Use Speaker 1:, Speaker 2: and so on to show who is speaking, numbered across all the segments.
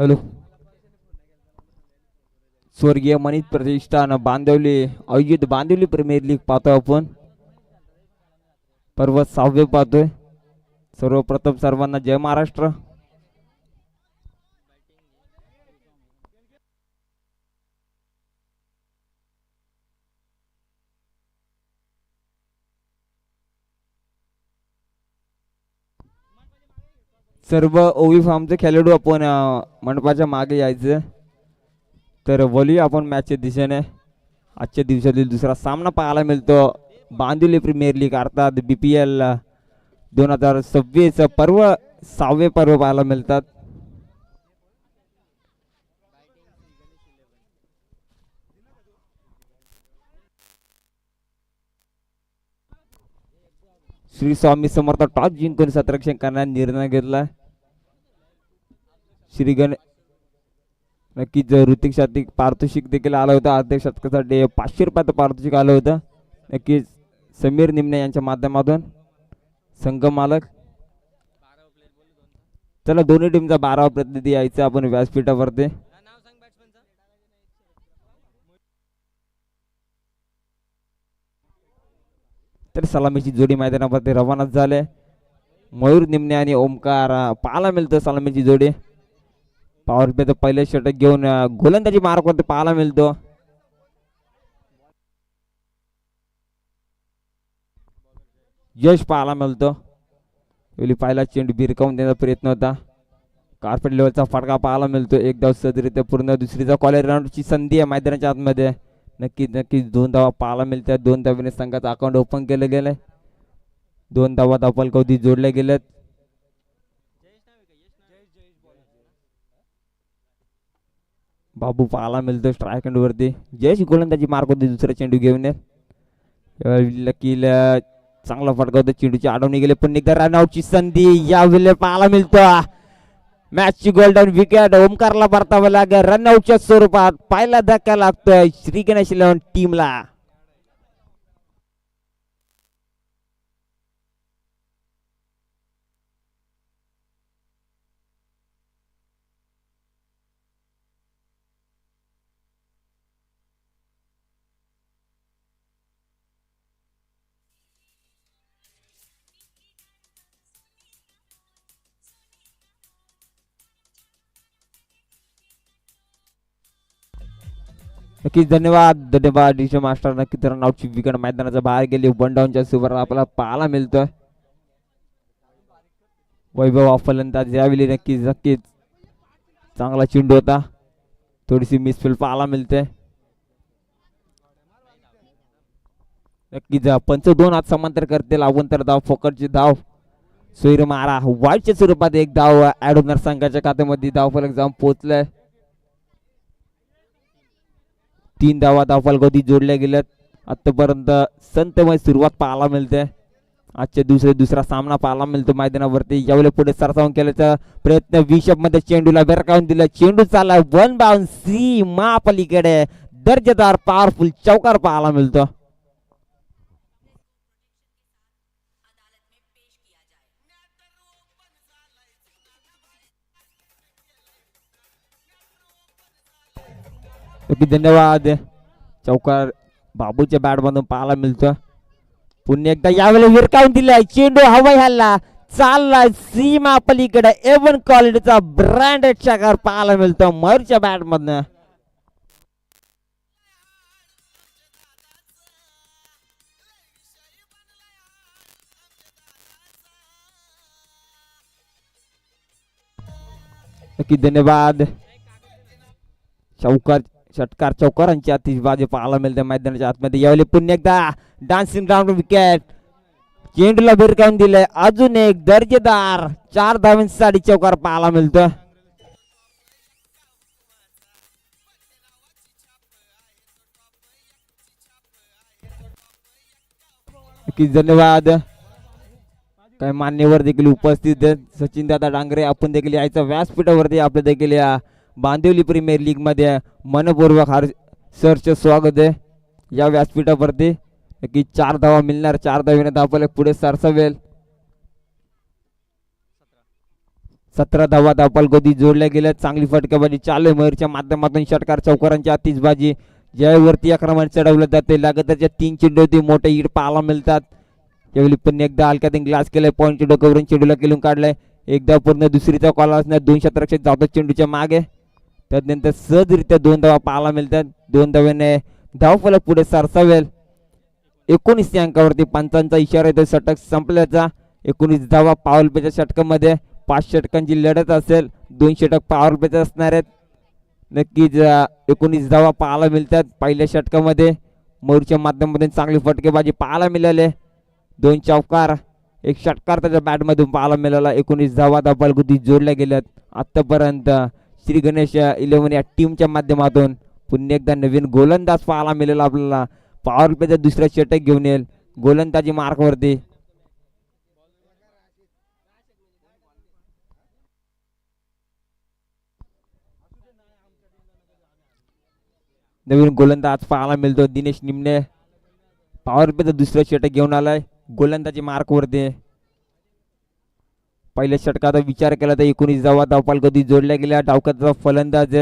Speaker 1: Hello. स्वर्गीय मनीष प्रतिष्ठान बांदिवली आयोजित बांदिवली premier league पाहतोय आपण. पर्व 6वे पाहतोय. सर्वप्रथम सर्वांना जय महाराष्ट्र. सर्व ओवी फार्मचे खेळाडू आपण मंडपाच्या मागे यायचं. तर बोलूया आपण मॅचच्या दिशेने. आजच्या दिवसातील दुसरा सामना पाहायला मिळतो. बांदिवली प्रीमियर लीग अर्थात BPL 2026 पर्व 6वे पर्व पाहायला मिळतात. श्री स्वामी समर्थ टॉस जिंकून सत्रक्षण करण्याचा निर्णय घेतला. श्रीगण नक्कीच ऋतिक शातिक पारितोषिक देखील आलं होतं. अर्ध्या शतकासाठी 500 रुपयाचं पारितोषिक आलं होतं. नक्कीच समीर निमणे यांच्या माध्यमातून संघ मालक. चला दोन्ही टीमचा 12वा प्रतिनिधी यायचा आपण व्यासपीठावरती. तर सलामीची जोडी मैदानावरती रवाना झाले. मयूर निमणे आणि ओमकार पाहायला मिळतं. सलामीची जोडी पॉवर प्लेचं पहिले षटक घेऊन गोलंदाजी मार्कवरती पाहायला मिळतो. यश पाहायला मिळतो. पहिला चेंडू भिरकावून देण्याचा प्रयत्न होता. कार्पेट लेवलचा फटका पाहायला मिळतो. एक धाव सहजरित्या पूर्ण. दुसरीचा कॉलेज राऊंडची संधी आहे मैदानाच्या आतमध्ये. नक्कीच 2 धावा पाहायला मिळतात. 2 धावेने संघाचं अकाउंट ओपन केलं गेलंय. 2 धावा धावफलकावधी जोडल्या गेल्यात. बाबू पाहायला मिळतो स्ट्राईक हँड वरती. जयेश गोलंदाजी मार्क होती दुसरा चेंडू घेऊन. लकील चांगला फटका होता. चेंडूची अडवणी गेले पण एकदा रनआउटची संधी यावेळेला पाहायला मिळतो. मॅचची गोल्डन विकेट ओमकारला परतावा लागेल रनआउटच्या स्वरूपात. पहिला धक्का लागतोय श्री गणेश 11 टीमला. नक्कीच धन्यवाद डीजे मास्टर. नक्कीच रनआउटची विकेट मैदानाच्या बाहेर गेली. 1 डाऊनच्या सुवर आपल्याला पाहायला मिळतोय. वैभव फलंदाज यावेळी नक्कीच चांगला चेंडू होता. थोडीशी मिसफील्ड पाहायला मिळते. नक्कीच पंच 2 हात समांतर करतील. अवंतर धाव फोकटची धाव सोयीर मारा वाईटच्या स्वरूपात एक धाव ऍड होणार संघाच्या खात्यामध्ये. धावफलक जाऊन पोहोचलाय. 3 धावा धावफलकावधी जोडल्या गेल्यात. आतापर्यंत संतमय सुरुवात पाहायला मिळते. आजच्या दुसरा सामना पाहायला मिळतो मैदानावरती. यावेळी पुढे सरसावून केल्याचा प्रयत्न. विषप मध्ये चेंडूला बेरकावून दिला. चेंडू चालला 1 बाउंड सीमा पलीकडे. दर्जेदार पॉवरफुल चौकार पाहायला मिळतो. धन्यवाद. चौकार बाबूच्या बॅट मधून पाहायला मिळतो. पुन्हा एकदा यावेळी विरकावून दिलाय. चेंडू हवाई हल्ला चाललाय सीमा पलीकडे. एवन क्वालिटीचा ब्रँडेड चौकार पाहायला मिळतो मयूरच्या बॅट मधनं. धन्यवाद. षटकार चौकारांची आतिषबाजी पाहायला मिळते मैदानाच्या आतमध्ये. यावेळी पुन्हा एकदा डान्सिंग राऊंड विकेट. चेंडूला भिरकावून दिलंय. अजून एक दर्जेदार 4 धावांसाठी चौकार पाहायला मिळतो. धन्यवाद. काही मान्यवर देखील उपस्थित आहेत. सचिन दादा डांगरे आपण देखील यायचं व्यासपीठावरती. आपलं देखील या बांदिवली प्रीमियर लीग मध्ये मनपूर्वक सरचे स्वागत आहे. या व्यासपीठावरती नक्की 4 धावा मिळणार. 4 धावेने धावफलक पुढे सरसावेल. 17 धावा धावफलक जोडल्या गेल्या. चांगली फटकेबाजी चालू आहे मयूरच्या माध्यमातून. षटकार चौकारांची आतिषबाजी ज्यावरती आक्रमण चढवलं जाते. लगातारच्या 3 चेंडूवरती मोठे ईड पाहायला मिळतात. यावेळी पुन्हा एकदा हलक्यातून ग्लास केलाय. पॉईंट डोक्यावरून चेंडूला केलून काढलाय. एकदा पूर्ण दुसरीचा कॉल असणार. 2 शतरक्षक जातात चेंडूच्या मागे. त्यानंतर सहजरित्या 2 धावा पाहायला मिळतात. 2 धाव्याने धावफलक पुढे सरसावेल. 19 अंकावरती पंचांचा इशारा येतो षटक संपल्याचा. 19 धावा पॉवर प्लेच्या षटकामध्ये 5 षटकांची लढत असेल. 2 षटक पॉवर प्लेचे असणार आहेत. नक्कीच 19 धावा पाहायला मिळतात पहिल्या षटकामध्ये. मयूरच्या माध्यमातून चांगली फटकेबाजी पाहायला मिळाली. 2 चौकार 1 षटकार त्याच्या बॅटमधून पाहायला मिळाला. 19 धावा धावफलक जोडल्या गेल्यात. आतापर्यंत श्री गणेश 11 या टीमच्या माध्यमातून पुन्हा एकदा नवीन गोलंदाज पाहायला मिळेल आपल्याला. पॉवर प्लेचा दुसरा षटक घेऊन येईल गोलंदाजी मार्कवरती. नवीन गोलंदाज पाहायला मिळतो दिनेश निमणे. पॉवर प्लेचा दुसरा षटक घेऊन आलाय गोलंदाजी मार्कवरती. पहिल्या षटकाचा विचार केला तर 19 धावा धावफलक जोडल्या गेल्या. डावखताचा फलंदाज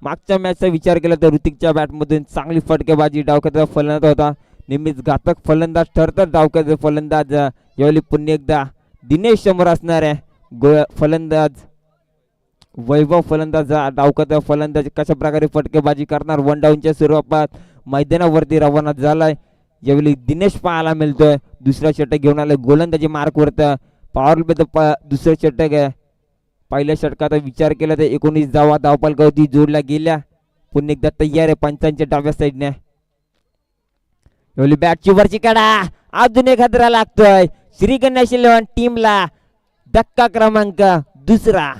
Speaker 1: मागच्या मॅचचा विचार केला तर ऋतिकच्या बॅटमधून चांगली फटकेबाजी. डावखताचा फलंदाज होता. नेहमीच घातक फलंदाज ठरतात डावखताचे फलंदाज. यावेळी पुन्हा एकदा दिनेश समोर असणार आहे. फलंदाज वैभव फलंदाज डावखताचा फलंदाज कशा प्रकारे फटकेबाजी करणार. 1 डाऊनच्या स्वरूपात मैदानावरती रवाना झालाय. यावेळी दिनेश पाहायला मिळतोय. दुसरा षटक घेऊन आलाय गोलंदाजी मार्कवरत. पॉवर प्ले दुसरं षटक आहे. पहिल्या षटकाचा विचार केला तर 19 धावा धावफलक जोडल्या गेल्या. पुन्हा एकदा तयार आहे पंचांच्या डाव्या साईडने. एवढी बॅटची वरची काढा. अजून एक हादरा लागतोय श्री गणेश 11 टीमला. धक्का क्रमांक 2.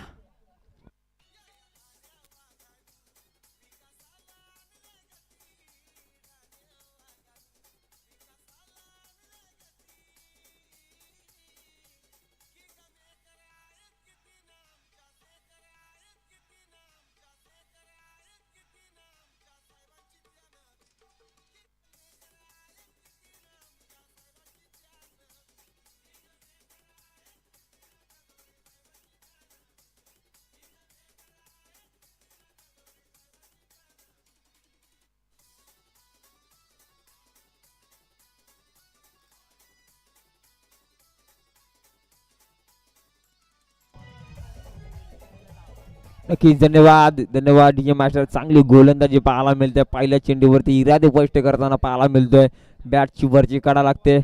Speaker 1: नक्कीच धन्यवाद धन्यवाद डीजे मास्टर. चांगली गोलंदाजी पाहायला मिळते. पहिल्या चेंडूवरती इरादे स्पष्ट करताना पाहायला मिळतोय. बॅटची वरची काढा लागते.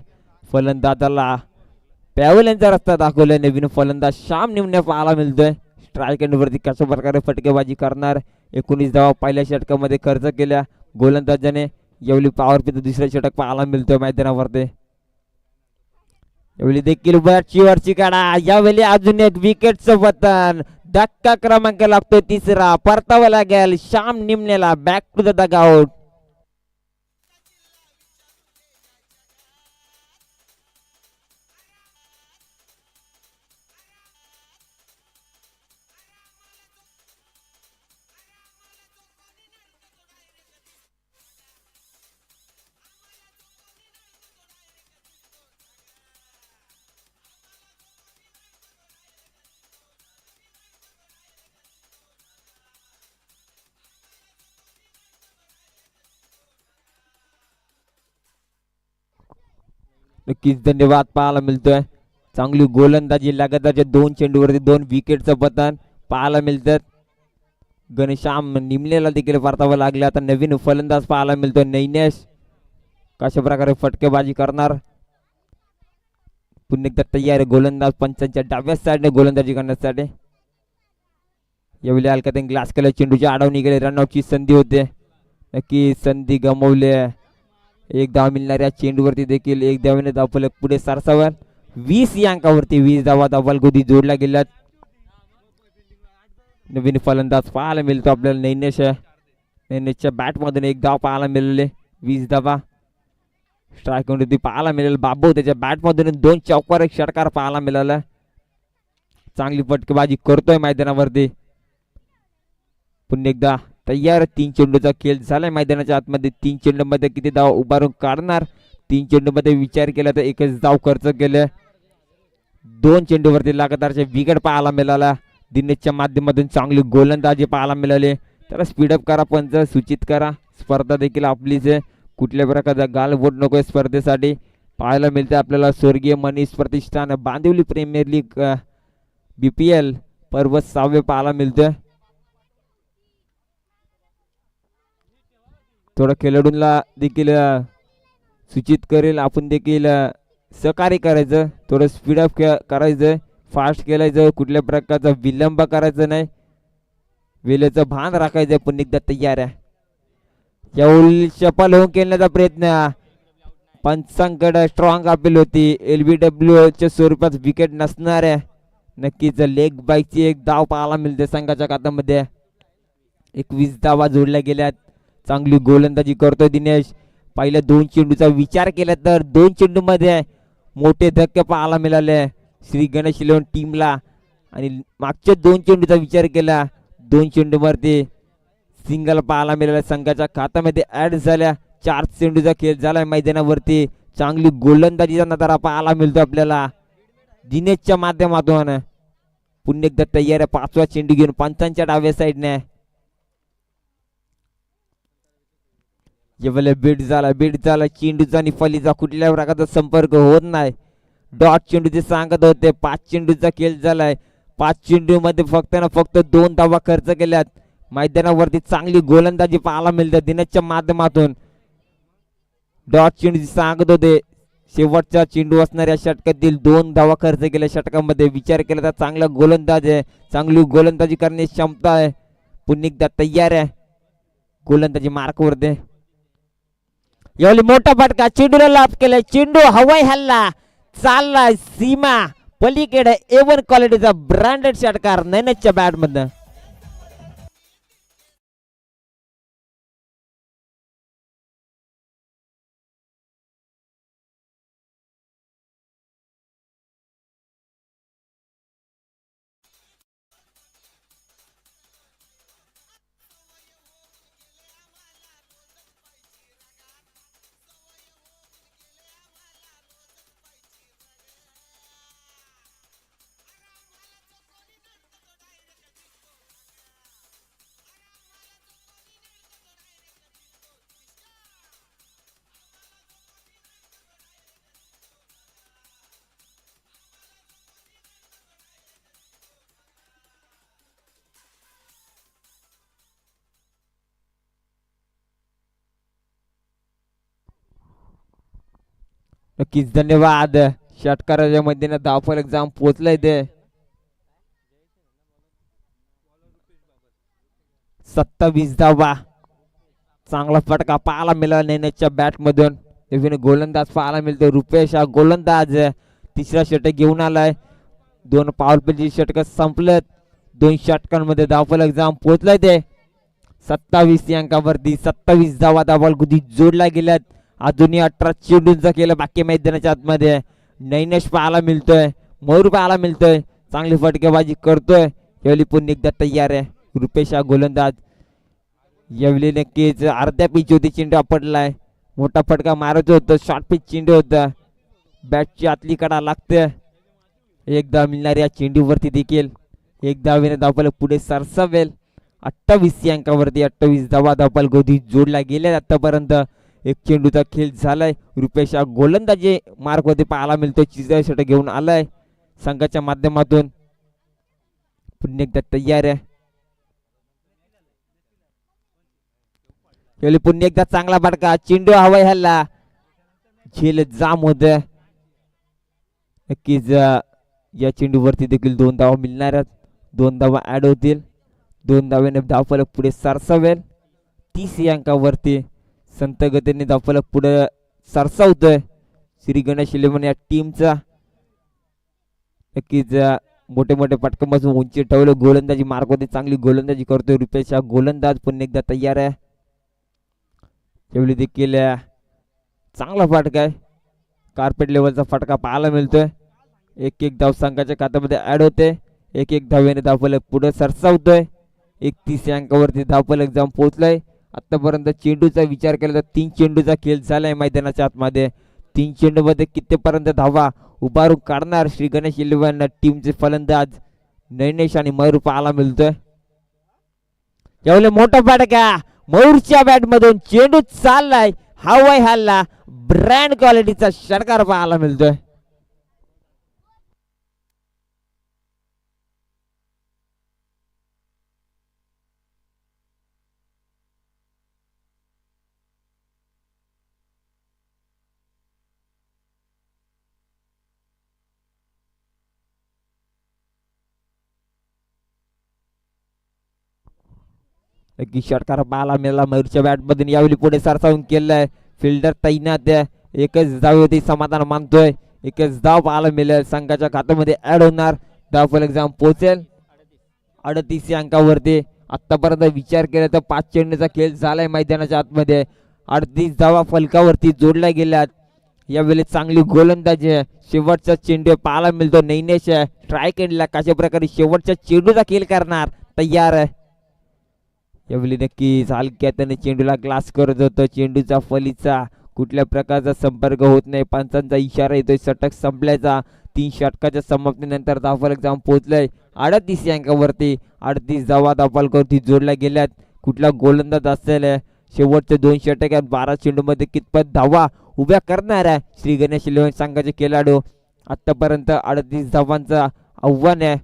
Speaker 1: फलंदाजाला पॅवल यांचा रस्ता दाखवलाय. नवीन फलंदाज श्याम निमणे पाहायला मिळतोय. स्ट्राईक एंडवरती कशा प्रकारे फटकेबाजी करणार. 19 धावा पहिल्या षटकामध्ये खर्च केल्या गोलंदाजाने. यावेळी पॉवर प्लेचं दुसरं षटक पाहायला मिळतोय मैदानावरती. यावेळी देखील बॅटची वरची काढा. यावेळी अजून एक विकेटचं पतन. धक्का क्रमांक लागतोय 3. परतावा लागेल श्याम निमणेला. Back to the dugout. नक्कीच धन्यवाद पाहायला मिळतोय. चांगली गोलंदाजी लगातारच्या 2 चेंडूवरती 2 विकेटचं पतन पाहायला मिळतात. घनश्याम निमलेला देखील परतावा लागला. आता नवीन फलंदाज पाहायला मिळतोय नैनेश. कशा प्रकारे फटकेबाजी करणार. पुन्हा एकदा तयार गोलंदाज पंचांच्या डाव्या साईडने गोलंदाजी करण्यासाठी. यावेळी हलक्यातून ग्लास केला. चेंडूच्या आडावणी गेले. रनआउटची संधी होते. नक्की संधी गमावली. 1 धाव मिळणाऱ्या चेंडूवरती देखील 1 धावेने धावफलक पुढे सरसावर. 20 या अंकावरती 20 धावा धावफलक जोडल्या गेल्यात. नवीन फलंदाज पाहायला मिळतो आपल्याला नैनेश. नैनेशच्या बॅटमधून 1 धाव पाहायला मिळाले. 20 धावा स्ट्राईक वरती पाहायला मिळेल. बाबू त्याच्या बॅटमधून 2 चौकार 1 षटकार पाहायला मिळाला. चांगली फटकेबाजी करतोय मैदानावरती. पुन्हा एकदा तयार. 3 चेंडूचा खेळ झालाय मैदानाच्या आतमध्ये. 3 चेंडूमध्ये किती धाव उभारून काढणार. 3 चेंडूमध्ये विचार केला तर 1च धाव खर्च केले. 2 चेंडूवरती लगातारचे विकेट पाहायला मिळाला. दिनेशच्या माध्यमातून चांगली गोलंदाजी पाहायला मिळाली. तर स्पीडअप करा, पंच सूचित करा. स्पर्धा देखील आपलीच आहे. कुठल्या प्रकारचा गालबोट नको स्पर्धेसाठी. पाहायला मिळते आपल्याला स्वर्गीय मनीष प्रतिष्ठान बांदिवली प्रीमियर लीग BPL पर्व 6 पाहायला मिळतोय. थोडं खेळाडूंना देखील सूचित करेल, आपण देखील सहकार्य करायचं, थोडं स्पीडअप करायचं, फास्ट खेळायचं, कुठल्या प्रकारचा विलंब करायचं नाही, वेळेचं भान राखायचं. पुन्हा एकदा तयार आहे. यावेळी सफल होऊन खेळण्याचा प्रयत्न. पंचांकडे स्ट्रॉंग अपील होती. LBW च्या स्वरूपात विकेट नसणार आहे. नक्कीच लेग बाईकची एक धाव पाहायला मिळते संघाच्या खात्यामध्ये. 21 धावा जोडल्या गेल्यात. चांगली गोलंदाजी करतोय दिनेश. पहिल्या 2 चेंडूचा विचार केला तर 2 चेंडूमध्ये मोठे धक्के पाहायला मिळाले श्री गणेश 11 टीमला. आणि मागच्या 2 चेंडूचा विचार केला, 2 चेंडूवरती सिंगल पाहायला मिळाला. संघाच्या खात्यामध्ये ऍड झाल्या. 4 चेंडूचा खेळ झालाय मैदानावरती. चांगली गोलंदाजीचा नजारा पाहायला मिळतो आपल्याला दिनेशच्या माध्यमातून. पुन्हा एकदा तयार आहे. 5वा चेंडू घेऊन पंचांच्या डाव्या साईडने. जेव्हा बीट झाला चेंडूचा आणि फलीचा कुठल्या प्रकारचा संपर्क होत नाही. डॉट चेंडूचे सांगत होते. 5 चेंडूचा खेळ झालाय. 5 चेंडू मध्ये फक्त ना फक्त 2 धावा खर्च केल्यात. मैदानावरती चांगली गोलंदाजी पाहायला मिळते दिनेशच्या माध्यमातून. डॉट चेंडूचे सांगत होते. शेवटचा चेंडू असणाऱ्या षटकातील 2 धावा खर्च केल्या. षटकामध्ये विचार केला तर चांगला गोलंदाज आहे, चांगली गोलंदाजी करण्याची क्षमता आहे. पुन्हा एकदा तयार आहे. गोलंदाजी मार्कवरती. यावेळी मोठा फटका, चेंडूला लाभ केलाय. चेंडू हवाई हल्ला चाललाय सीमा पलीकडे. A1 क्वालिटीचा ब्रँडेड षटकार नैनेशच्या बॅट मध्ये. नक्कीच धन्यवाद. षटकाराच्या मध्ये धावफलक जाऊन पोहोचलाय ते. 27 धावा. चांगला फटका पाहायला मिळाला नैनेशच्या बॅट मधून. गोलंदाज पाहायला मिळतो. रुपेश हा गोलंदाज 3रा षटक घेऊन आलाय. 2 पॉवर प्लेची षटक संपलेत. 2 षटकांमध्ये धावफलक जाऊन पोहोचलाय ते. 27 अंकावरती 27 धावा धावफलक जोडल्या गेल्यात. अजूनही 18 चेंडूंचा केलं बाकी मैदानाच्या आतमध्ये. नैनेश पाहायला मिळतोय, मयूर पाहायला मिळतोय. चांगली फटकेबाजी करतोय. यावेळी पुन्हा एकदा तयार आहे रुपेश हा गोलंदाज. यावेळी नक्कीच अर्ध्या पिच होती, चेंडू आपटलाय. मोठा फटका मारत होतं, शॉर्ट पिच चेंडू होता. बॅटची आतली कडा लागते. एकदा मिळणार या चेंडूवरती देखील. एक धावेने धावफलक पुढे सरसावेल. 28 अंकावरती 28 धावा धावफलक जोडला गेल्या आतापर्यंत. 1 चेंडूचा खेळ झालाय. रुपेश हा गोलंदाजी मार्क मध्ये पाहायला मिळतो. 3रा षटक घेऊन आलाय संघाच्या माध्यमातून. पुन्हा एकदा तयार आहे. पुन्हा एकदा चांगला फटका, चेंडू हवाई हल्ला, झेल जाम होत. नक्कीच या चेंडूवरती देखील 2 धावा मिळणार आहेत. 2 धावा ऍड होतील. 2 धावेने धावफलक पुढे सरसावेल. 30 अंकावरती संत गतीने धावफलक पुढे सरसावतोय श्री गणेश 11 या टीमचा. नक्कीच मोठे मोठे फटकापासून उंची ठेवलं. गोलंदाजी मार्कमध्ये चांगली गोलंदाजी करतोय रुपेश हा गोलंदाज. पुन्हा एकदा तयार आहे. त्यावेळी देखील चांगला फटका आहे. कार्पेट लेवलचा फटका पाहायला मिळतोय. 1-1 धाव संघाच्या खात्यामध्ये ऍड होते. 1-1 धावेने धावफलक पुढे सरसावतोय. 31 अंकावरती धावफलक जाऊन पोहोचलाय. आतापर्यंत चेंडूचा विचार केला तर 3 चेंडूचा खेळ झालाय मैदानाच्या आतमध्ये. 3 चेंडू मध्ये कितीपर्यंत धावा उभारून काढणार श्री गणेश 11 टीमचे फलंदाज नैनेश आणि मयूर पाहायला मिळतोय. यावेळी मोठा फटका मयूरच्या बॅट मधून चेंडू चाललाय हवाई हल्ला ब्रँड क्वालिटीचा षटकार पाहायला मिळतोय. नक्की षटकार पाहायला मिळाला मयूरच्या बॅट मधून. यावेळी पुढे सरसावून केलंय फिल्डर तैनात आहे. एकच धावेवरती समाधान मानतोय. एकच धाव पाहायला मिळेल संघाच्या खात्यामध्ये ऍड होणार. धाव फलक जाऊन पोहोचेल 38 अंकावरती. आतापर्यंत विचार केला तर 5 चेंडूचा खेळ झालाय मैदानाच्या आतमध्ये. 38 धावा फलकावरती जोडल्या गेल्यात. यावेळी चांगली गोलंदाजी आहे. शेवटचा चेंडू पाहायला मिळतो. नैनेश स्ट्राईक एंडला कशा प्रकारे शेवटच्या चेंडूचा खेळ करणार तयार आहे. यावेळी नक्कीच हलक्या त्याने चेंडूला ग्लास करत होतं. चेंडूचा फलीचा कुठल्या प्रकारचा संपर्क होत नाही. पंचांचा इशारा येतोय षटक संपल्याचा. 3 षटकाच्या समाप्तीनंतर धावफलक जाऊन पोहोचलाय 38 अंकावरती. 38 धावा धावफलकावरती जोडल्या गेल्यात. कुठला गोलंदाज असेल शेवटचे 2 षटकात 12 चेंडूमध्ये कितपत धावा उभ्या करणार आहे श्री गणेश इलेव्हन संघाचे खेळाडू. आतापर्यंत 38 धावांचं आव्हान आहे.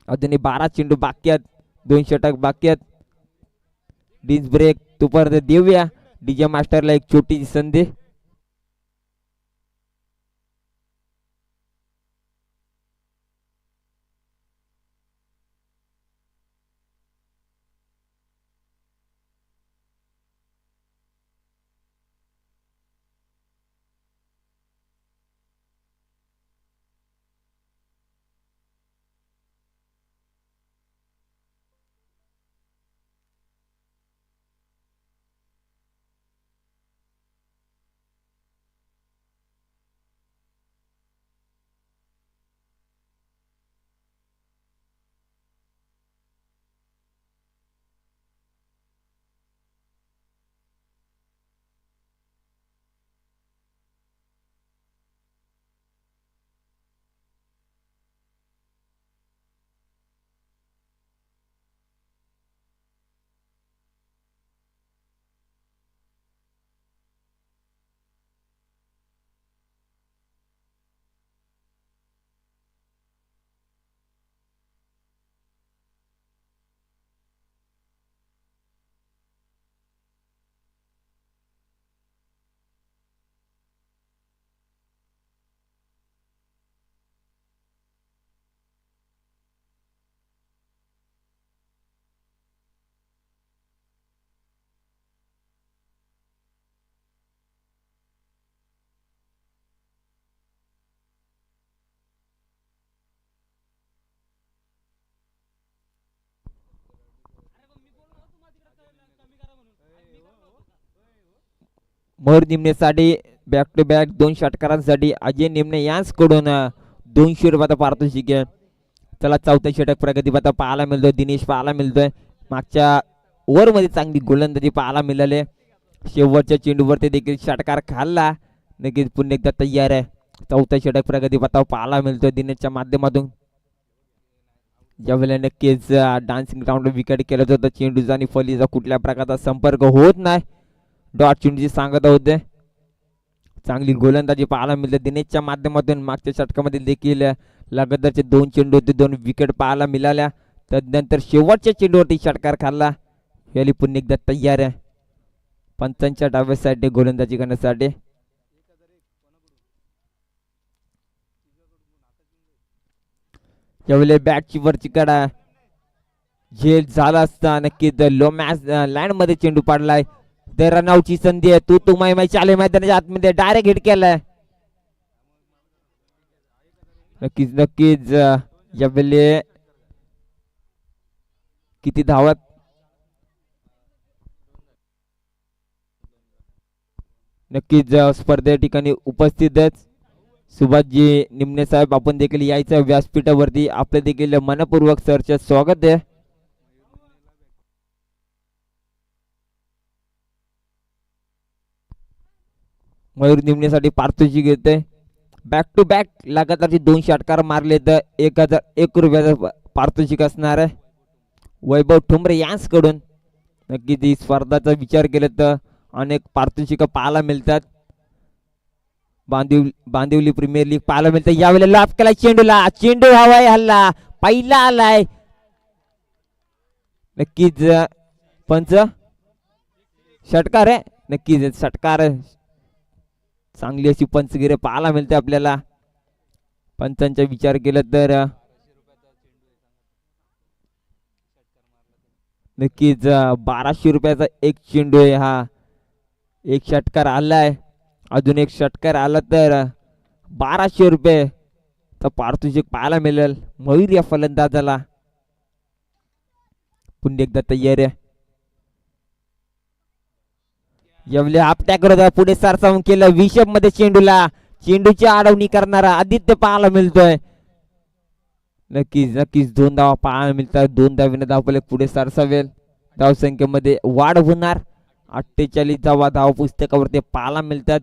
Speaker 1: अजूनही 12 चेंडू बाकी आहेत. 2 षटक बाकी आहेत. डिस ब्रेक तोपर्यंत देऊया डीजे मास्टरला एक छोटीशी संधी. मयूर निमणेसाठी बॅक टू बॅक 2 षटकारांसाठी अजय निमणे यांच्याकडून 200 रुपयाचा पारितोषिक आहे. चला चौथा षटक प्रगतीपथा पाहायला मिळतोय. दिनेश पाहायला मिळतोय. मागच्या ओव्हरमध्ये चांगली गोलंदाजी पाहायला मिळाली. शेवटच्या चेंडूवरती देखील षटकार खाल्ला. नक्कीच पुन्हा एकदा तयार आहे. चौथा षटक प्रगतीपथा पाहायला मिळतोय दिनेशच्या माध्यमातून. ज्यावेळेला नक्कीच डान्सिंग ग्राउंड विकेट केलं होतं. चेंडूचा आणि फलीचा कुठल्या प्रकारचा संपर्क होत नाही. डॉट चेंडूची सांगत होते. चांगली गोलंदाजी पाहायला मिळते दिनेशच्या माध्यमातून. मागच्या षटकामध्ये देखील लगातारचे 2 चेंडू होते. 2 विकेट पाहायला मिळाल्या. त्यानंतर शेवटच्या चेंडूवरती षटकार खाल्ला. यावेळी पुन्हा एकदा तयार आहे पंचांच्या डाव्या साईडने गोलंदाजी करण्यासाठी. यावेळी बॅटची वरची कडा झेल झाला असता नक्कीच लो मॅच लँड मध्ये चेंडू पाडलाय. रनआउटची संधी आहे. तू माय चाले मैदानाच्या आतमध्ये डायरेक्ट हिट केलाय. नक्कीच यावेळी किती धावत नक्कीच स्पर्धे ठिकाणी उपस्थित आहेत. सुभाषजी निमणे साहेब आपण देखील यायचं व्यासपीठावरती. आपले देखील मनपूर्वक सरचे स्वागत आहे. मयूर निमण्यासाठी पारितोषिक येते बॅक टू बॅक लगातारचे 2 षटकार मारले तर 1001 रुपयाचा पारितोषिक असणार आहे वैभव ठुमरे यांसकडून. नक्कीच ही स्पर्धाचा विचार केला तर अनेक पारितोषिक पाहायला मिळतात. बांदिवली प्रीमियर लीग पाहायला मिळते. यावेळेला लाभ केला चेंडूला, चेंडू हवाय हल्ला पहिला आलाय. नक्कीच पंच षटकार आहे. नक्कीच षटकार चांगली अशी पंचगिरी पाहायला मिळते आपल्याला. पंचांचा विचार केला तर नक्कीच 1200 रुपयाचा एक चेंडू आहे हा. एक षटकार आलाय, अजून एक षटकार आला तर 1200 रुपये तर पारितोषिक पाहायला मिळेल मयूर या फलंदाजाला. पुन्हा एकदा तयार आहे. यावेळी आपट्याकडे पुढे सरसावून केलं विषभ मध्ये चेंडूला, चेंडूची अडवणी करणारा आदित्य पाहायला मिळतोय. नक्कीच नक्कीच 2 धावा पाहायला मिळतात. 2 धावेने धावफलक पुढे सरसावेल. धावसंख्येमध्ये वाढ होणार. 48 धावा धाव पुस्तकावरती पाहायला मिळतात.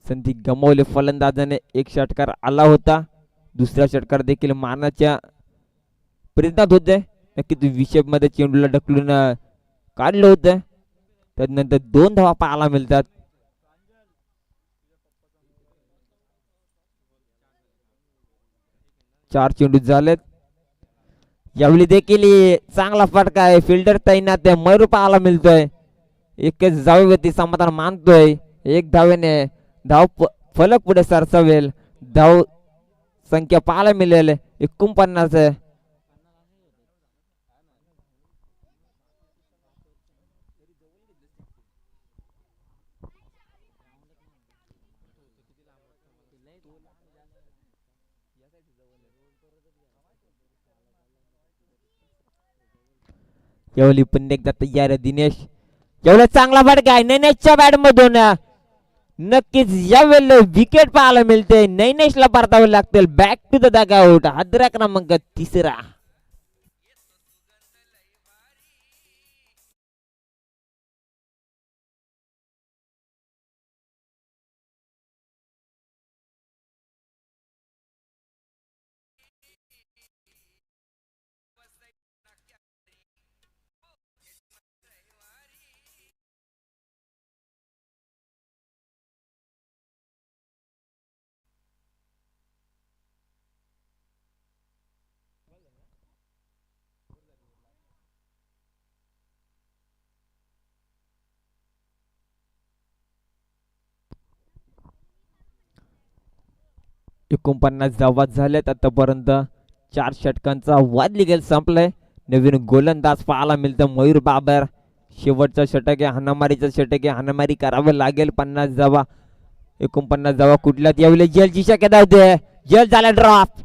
Speaker 1: संधी गमावले फलंदाजाने. एक षटकार आला होता, दुसरा षटकार देखील मारण्याच्या प्रयत्नात होते. नक्कीच विषभ मध्ये चेंडूला ढकलून काढलं होतं. त्यानंतर 2 धावा पाहायला मिळतात. चार चेंडू झालेत. यावेळी देखील चांगला फटका आहे. फिल्डर तैनात आहे. मयूर पाहायला मिळतोय. एकच धावेवरती समाधान मानतोय. एक धावेने धाव फलक पुढे सरसावेल. धाव संख्या पाहायला मिळेल 49. यावेळी पुन्हा एकदा तयार आहे दिनेश. यावेळी चांगला फटका आहे नैनेशच्या बॅट मधून. नक्कीच यावेळेला विकेट पाहायला मिळते. नैनेशला परतावे लागतील. Back to the dugout. हादरा क्रमांक 3. एकोणपन्नास धावा झाल्यात आतापर्यंत. 4 षटकांचा वाद लिगेल संपलाय. नवीन गोलंदाज पाहायला मिळतं मयूर बाबर. शेवटचा षटक आहे, हाणामारीचं षटक आहे. हाणामारी करावं लागेल. 50 धावा 49 धावा कुठल्यात. यावेळी जलची शक्यता होते. जल झाला ड्रॉप.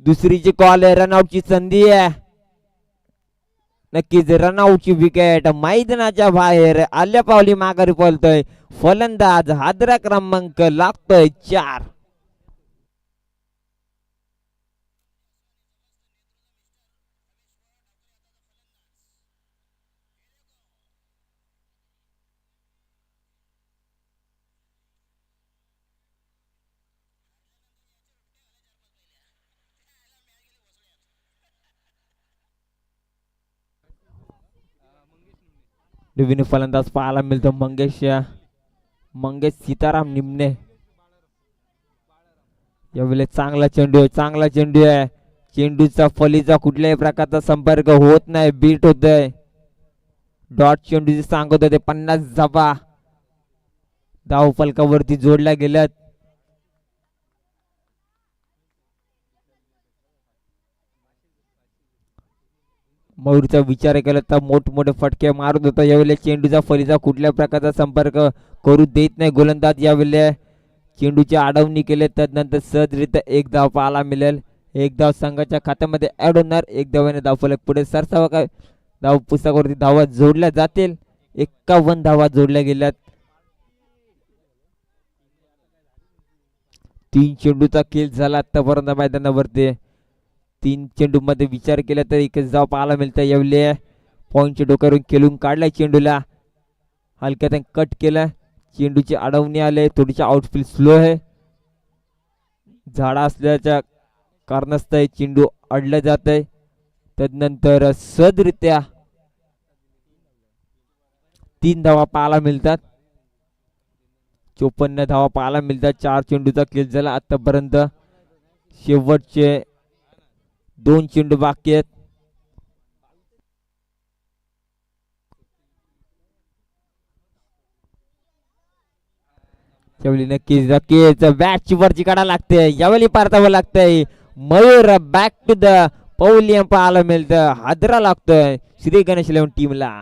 Speaker 1: दुसरीची कॉल आहे. रनआउटची संधी आहे. नक्कीच रनआउटची विकेट. मैदानाच्या बाहेर आल्या पावली माघारी पळतोय फलंदाज. हादरा क्रमांक लागतोय 4. नवीन फलंदाज पाहायला मिळतो मंगेश सीताराम निमणे. यावेळी चांगला चेंडू आहे, चांगला चेंडू आहे. चेंडूचा फलीचा कुठल्याही प्रकारचा संपर्क होत नाही. बीट होतोय. डॉट चेंडूची सांगत होते. 50 धावा धाव फलकावरती जोडल्या गेल्यात. मयूरचा विचार केला तर मोठमोठे फटके मारत होता. यावेळी चेंडूचा फलीचा कुठल्या प्रकारचा संपर्क करू देत नाही गोलंदाज. यावेळी चेंडूची अडवणी केले त्यानंतर सहजरित्या एक धाव पाहायला मिळेल. एक धाव संघाच्या खात्यामध्ये ऍड होणार. एक धावाने धाव फलक पुढे सरसावा. काय धाव पुस्तकावरती धावा जोडल्या जातील. 51 धावा जोडल्या गेल्यात. 3 चेंडूचा खेळ झाला आतापर्यंत मैदानावरती. 3 चेंडू मध्ये विचार केला तर एकच धाव पाहायला मिळतं. यावेळी पॉईंटच्या डोक्यावरून खेळून काढलाय चेंडूला. हलक्यात कट केलं. चेंडूची अडवणी आले, थोडीशी आउटफील्ड स्लो आहे. झाडा असल्याच्या कारणास्तव चेंडू अडलं जात आहे. तदनंतर सदरित्या 3 धावा पाहायला मिळतात. 54 धावा पाहायला मिळतात. 4 चेंडूचा खेळ झाला आतापर्यंत. शेवटचे 2 चेंडू बाकी आहेत. त्यावेळी नक्कीच नक्कीच बॅटची वरची काढा लागते. यावेळी परतावं लागतंय. मयूर बॅक टू द पौलियम पाहायला मिळतं. हादरा लागतोय श्री गणेश 11 टीमला.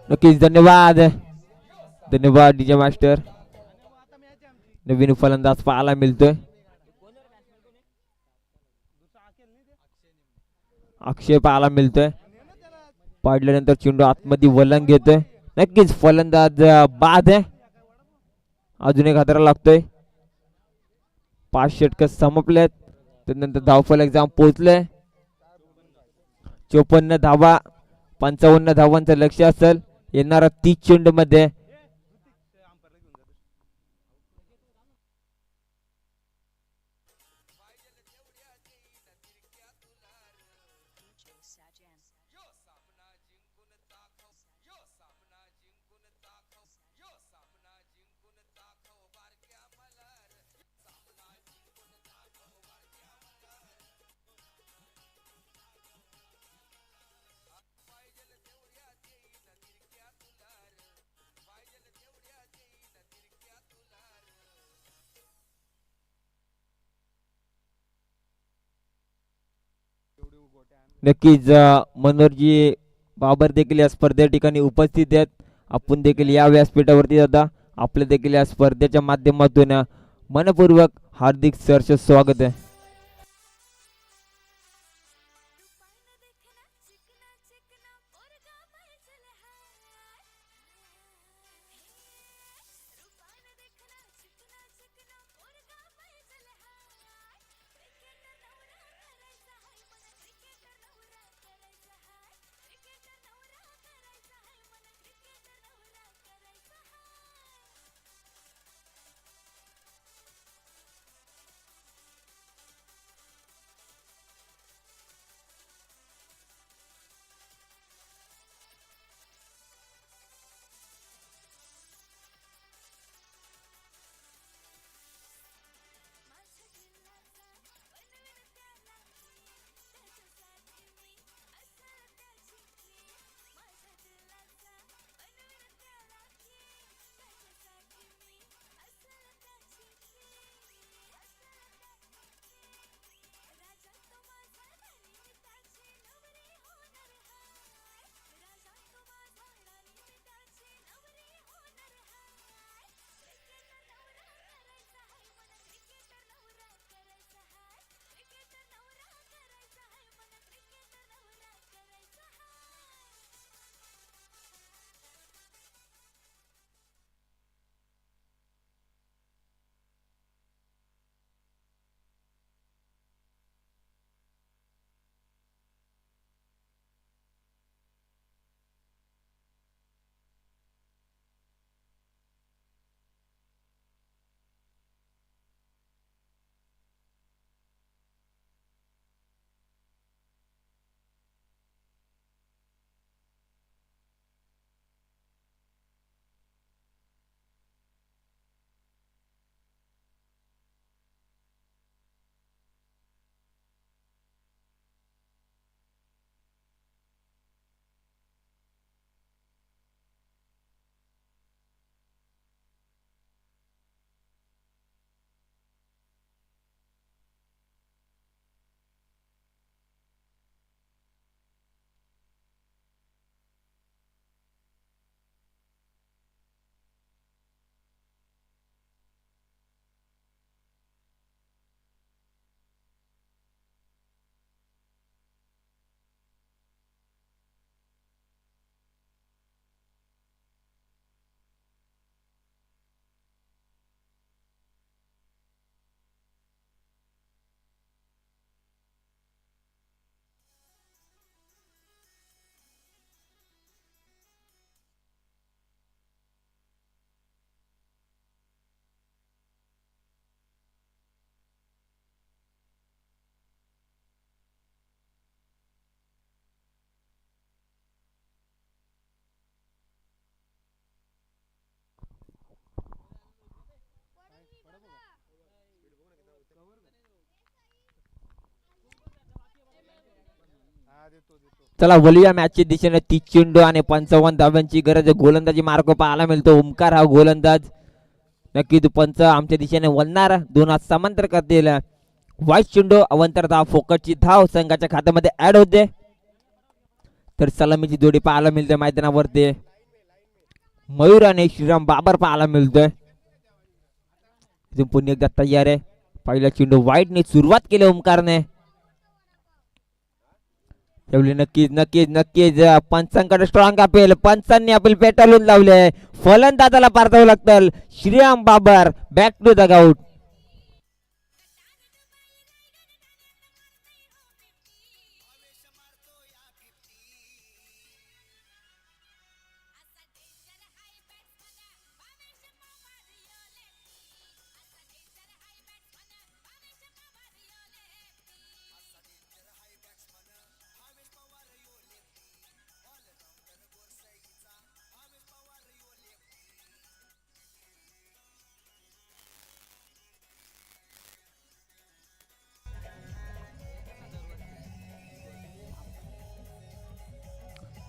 Speaker 1: नक्कीच धन्यवाद धन्यवाद डीजे मास्टर. नवीन फलंदाज पाहायला मिळतोय. अक्षय पाहायला मिळतोय. पाडल्यानंतर चेंडू आतमध्ये वलंग घेतोय. नक्कीच फलंदाज बाद आहे. अजून एक हादरा लागतोय. 5 षटक संपलेत. त्यानंतर धावफलक जाऊन पोहोचले. 54 धावा 55 धावांचं लक्ष असेल येणारा 30 चेंडू मध्ये. नक्कीच मनोहरजी बाबर देखील या स्पर्धे ठिकाणी उपस्थित आहेत. आपण देखील या व्यासपीठावरती जाता आपले देखील या स्पर्धेच्या माध्यमातून मनपूर्वक हार्दिक सहर्ष स्वागत आहे. चला वलूया मॅचच्या दिशेने 30 चेंडू आणि 55 धावांची गरज. गोलंदाजी मार्ग पाहायला मिळतो. ओमकार हा गोलंदाज. नक्की पंच आमच्या दिशेने वळणार. 2 हात समांतर करतील. वाईट चेंडू अवंतर धाव. फोकटची धाव संघाच्या खात्यामध्ये ऍड होते. तर सलामीची जोडी पाहायला मिळते मैदानावरती. मयूर आणि श्रीराम बाबर पाहायला मिळतोय. पुन्हा एकदा तयार आहे. पहिला चेंडू वाईटने सुरुवात केली ओमकारने. त्यावेळी नक्कीच नक्कीच नक्कीच पंचांकडे स्ट्रॉंग अपील. पंचांनी अपील पेटाळून लावले. फलंदाजाला पारतावं लागतं. Shriram Babar back to the out.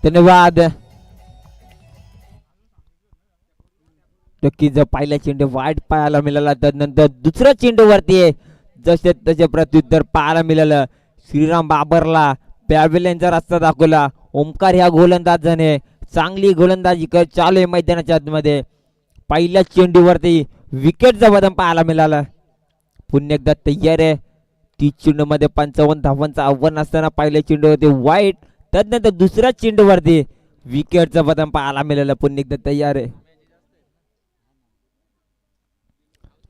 Speaker 1: धन्यवाद. नक्कीच पहिला चेंडू वाईट पाहायला मिळाला. त्यानंतर दुसऱ्या चेंडूवरती जसे तसे प्रत्युत्तर पाहायला मिळालं. श्रीराम बाबरला पॅव्हिलियनचा रस्ता दाखवला. ओमकार ह्या गोलंदाजाने चांगली गोलंदाजी चालू आहे मैदानाच्या आतमध्ये. पहिल्या चेंडूवरती विकेटचा बदल पाहायला मिळाला. पुन्हा एकदा तयार आहे. 30 चेंडू मध्ये 55 धावांचं आव्हान असताना पहिल्या चेंडूवरती वाईट. त्यानंतर दुसऱ्या चेंडूवरती विकेटचं बदल पाहायला मिळालं. पुन्हा एकदा तयार आहे.